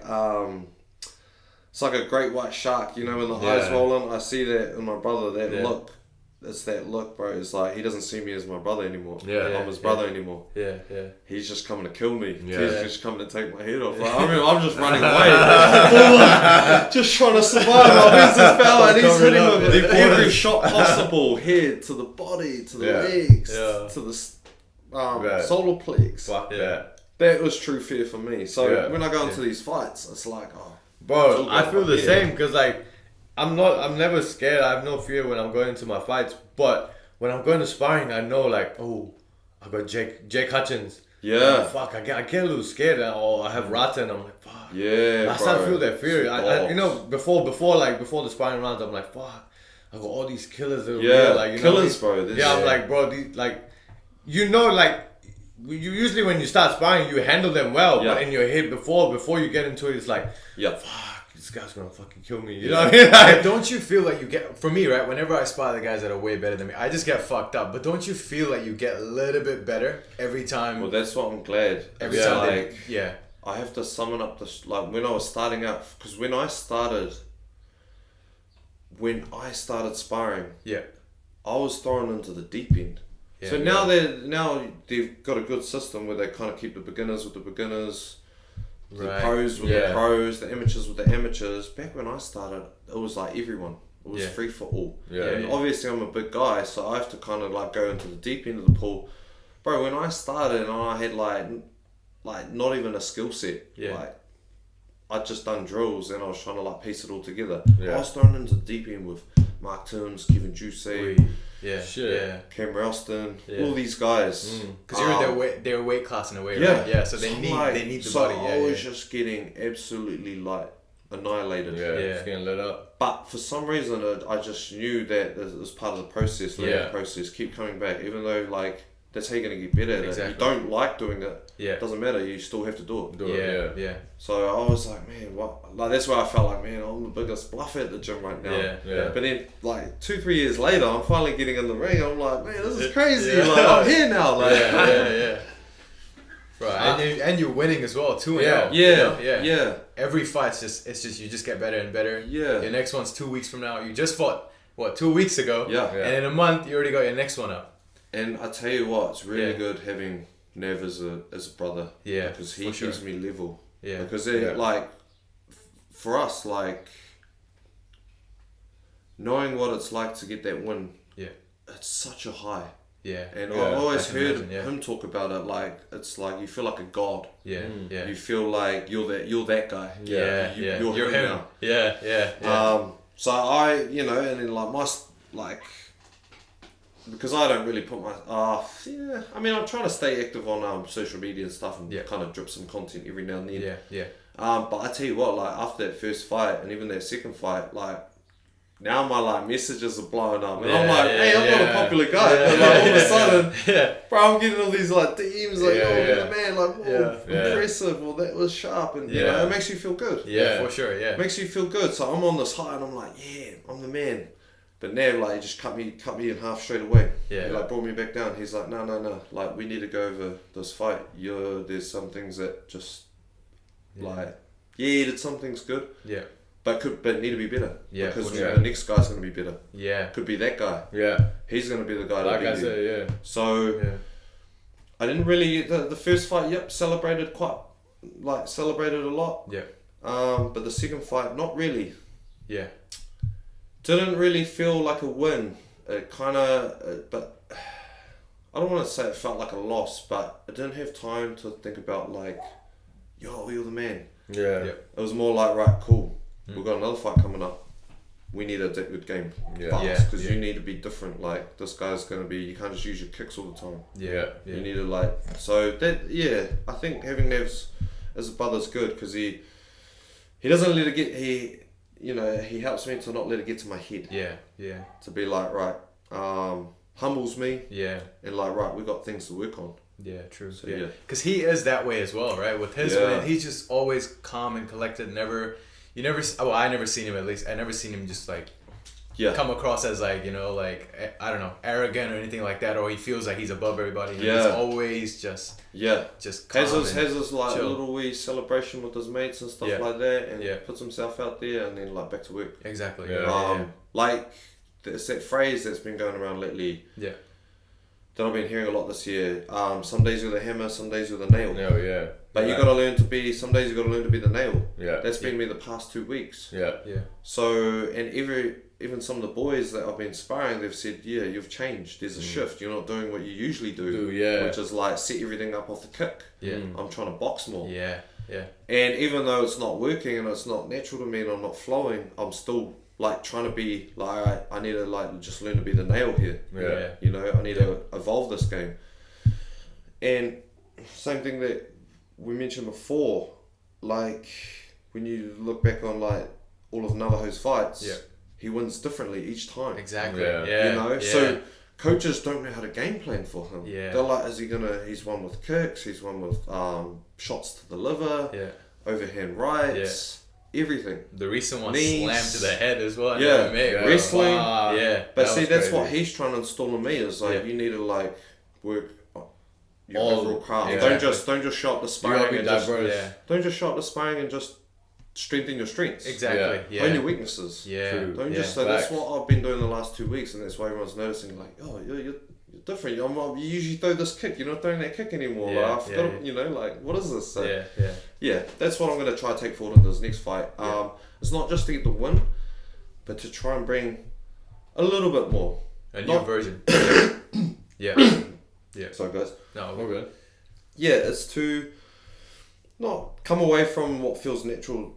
it's like a great white shark, you know, when the eyes rolling. I see that in my brother, that look. It's that look, bro. It's like, he doesn't see me as my brother anymore. I'm his brother anymore. He's just coming to kill me. He's just coming to take my head off. Like, I mean, I'm just running away. Just trying to survive. My business fell and he's hitting with every shot possible. Head, to the body, to the legs, to the solar plex. Fuck that. That was true fear for me. So when I go into these fights, it's like, bro, I feel the same because like I'm never scared. I have no fear when I'm going into my fights. But when I'm going to sparring, I know like, oh, I got Jake Hutchins. Fuck, I get a little scared. Or I have Rata and I'm like, fuck. I start to feel that fear. I you know, before the sparring rounds, I'm like, fuck. I got all these killers that are real, like, you killers, know, bro. I'm like, bro, these like, you know, like. You usually when you start sparring, you handle them well, but in your head before you get into it, it's like, fuck, this guy's gonna fucking kill me. You know what I mean? Like, don't you feel like you get? For me, right? Whenever I spar the guys that are way better than me, I just get fucked up. But don't you feel like you get a little bit better every time? Well, that's what I'm glad. Every time, I have to summon up this. Like when I was starting out, because when I started sparring, I was thrown into the deep end. So now they've got a good system where they kind of keep the beginners with the beginners, the pros with the pros, the amateurs with the amateurs. Back when I started, it was like everyone. It was free for all. And obviously I'm a big guy, so I have to kind of like go into the deep end of the pool. Bro, when I started and I had like not even a skill set. Like I'd just done drills and I was trying to like piece it all together. I was thrown into the deep end with Mark Timms, Kevin Juicy, Cam Ralston, all these guys. Because they're weight class in a way, right? Yeah, so they need the body. I was just getting absolutely like annihilated. Just getting lit up. But for some reason, I just knew that it was part of the process, process, keep coming back, even though like that's how you're going to get better at it. You don't like doing it, doesn't matter, you still have to do it. So I was like, man, what? Like that's where I felt like, man, I'm the biggest bluffer at the gym right now. But then like 2-3 years later, I'm finally getting in the ring. I'm like, man, this is crazy. Like I'm here now. Like, Right, and you're winning as well, 2-0. Yeah. Every fight's just you just get better and better. Yeah. Your next one's 2 weeks from now. You just fought 2 weeks ago. And in a month you already got your next one up. And I tell you what, it's really good having Nev as a brother. Because he gives me level. Because like for us, like knowing what it's like to get that win. It's such a high. And I always heard him talk about it like it's like you feel like a god. You feel like you're that guy. You're him now. So I, and then like my like, because I don't really put my I mean I'm trying to stay active on social media and stuff and kind of drip some content every now and then. But I tell you what, like after that first fight and even that second fight, like now my like messages are blowing up and I'm like, hey, I'm not a popular guy, but like all of a sudden, bro, I'm getting all these like DMs like, oh man, like impressive, or that was sharp, and you know, it makes you feel good. For sure. It makes you feel good. So I'm on this high and I'm like, yeah, I'm the man. But now like he just cut me in half straight away. He like brought me back down. He's like, no, like we need to go over this fight. There's some things that just like you did some things good. But need to be better. Because the next guy's going to be better. Could be that guy. He's going to be the guy that beat you. So I didn't really the first fight. Celebrated a lot. But the second fight, not really. Didn't really feel like a win. It kind of, but I don't want to say it felt like a loss, but I didn't have time to think about like, yo, you're the man. It was more like, right, cool. We've got another fight coming up. We need a good game. Because you need to be different. Like, this guy's going to be, you can't just use your kicks all the time. You need to like, so that, I think having Nevs as a brother is good because he doesn't let it get, he helps me to not let it get to my head. To be like, right, humbles me. And like, right, we got things to work on. True. So, because he is that way as well, right? With his win, he's just always calm and collected. I never seen him, at least I never seen him just like come across as like, like I don't know, arrogant or anything like that, or he feels like he's above everybody. He's always just calm has his like chill. Little wee celebration with his mates and stuff like that, and puts himself out there and then like back to work. Exactly. Like there's that phrase that's been going around lately. That I've been hearing a lot this year. Some days you're the hammer, some days you're the nail. But you gotta learn to be. Some days you gotta learn to be the nail. That's been me the past 2 weeks. So and even some of the boys that I've been sparring, they've said, you've changed. There's a shift. You're not doing what you usually do. Which is like set everything up off the kick. I'm trying to box more. And even though it's not working and it's not natural to me and I'm not flowing, I'm still like trying to be like, I need to like just learn to be the nail here. I need to evolve this game. And same thing that we mentioned before, like when you look back on like all of Navajo's fights, he wins differently each time. So coaches don't know how to game plan for him. They're like, he's one with kicks, he's one with shots to the liver, overhand rights. Everything. The recent one slammed to the head as well. Wrestling. But see, that's crazy. What he's trying to install in me is like you need to like work your overall craft. Don't just show up the sparring and don't just show up the sparring and just strengthen your strengths. Own your weaknesses. Don't just. So that's what I've been doing the last 2 weeks, and that's why everyone's noticing. Like, oh, you're different. You usually throw this kick. You're not throwing that kick anymore. Yeah, like, I forgot, you know, like, what is this? So, yeah. That's what I'm going to try to take forward in this next fight. It's not just to get the win, but to try and bring a little bit more. A new version. Yeah. Sorry, guys. No, we're good. Yeah, it's to not come away from what feels natural,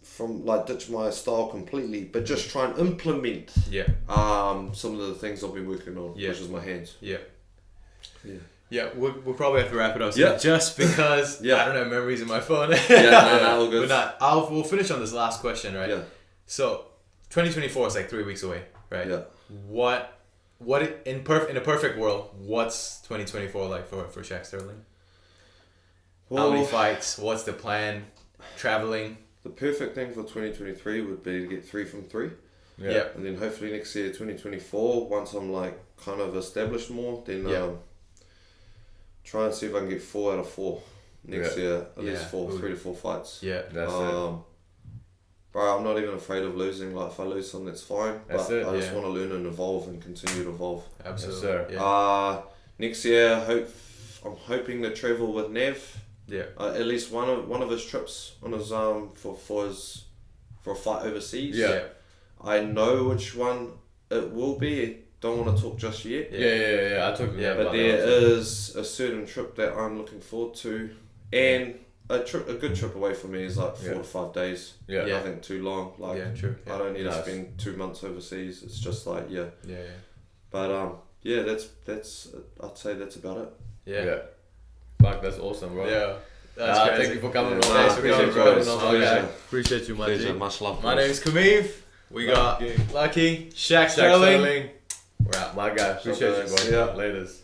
from like ditch my style completely, but just try and implement some of the things I've been working on, which is my hands. Yeah, we'll probably have to wrap it up soon, just because I don't have memories in my phone. All good. But we'll finish on this last question, right? Yeah. So, 2024 is like 3 weeks away, right? Yeah. What in a perfect world, what's 2024 like for Shaq Stirling? How many fights? What's the plan? Traveling? The perfect thing for 2023 would be to get 3 from 3. Yeah. And then hopefully next year, 2024, once I'm like kind of established more, then try and see if I can get 4 out of 4 next year. At least 3 to 4 fights. Yeah, that's it. Bro, I'm not even afraid of losing. Like, if I lose some, that's fine. That's but it. I just want to learn and evolve and continue to evolve. Absolutely. Yes, sir. Yeah. Next year, I'm hoping to travel with Nev. Yeah. At least one of his trips on his for a fight overseas. Yeah. I know which one it will be. Don't want to talk just yet. Yeah. I talked about but there is a certain trip that I'm looking forward to, and a good trip away from me is like 4 to 5 days. Yeah. Nothing too long. Like, true. I don't need to spend 2 months overseas. It's just like Yeah. But that's I'd say that's about it. Yeah. Fuck, that's awesome, bro. Yeah. That's crazy. Thank you for coming on. Thanks for coming, bro. Appreciate you, Pleasure. Much love. My name is Kumiv. We got Lucky, Shaq Stirling. We're out. My guy. Appreciate you, bro. Yeah. Laters.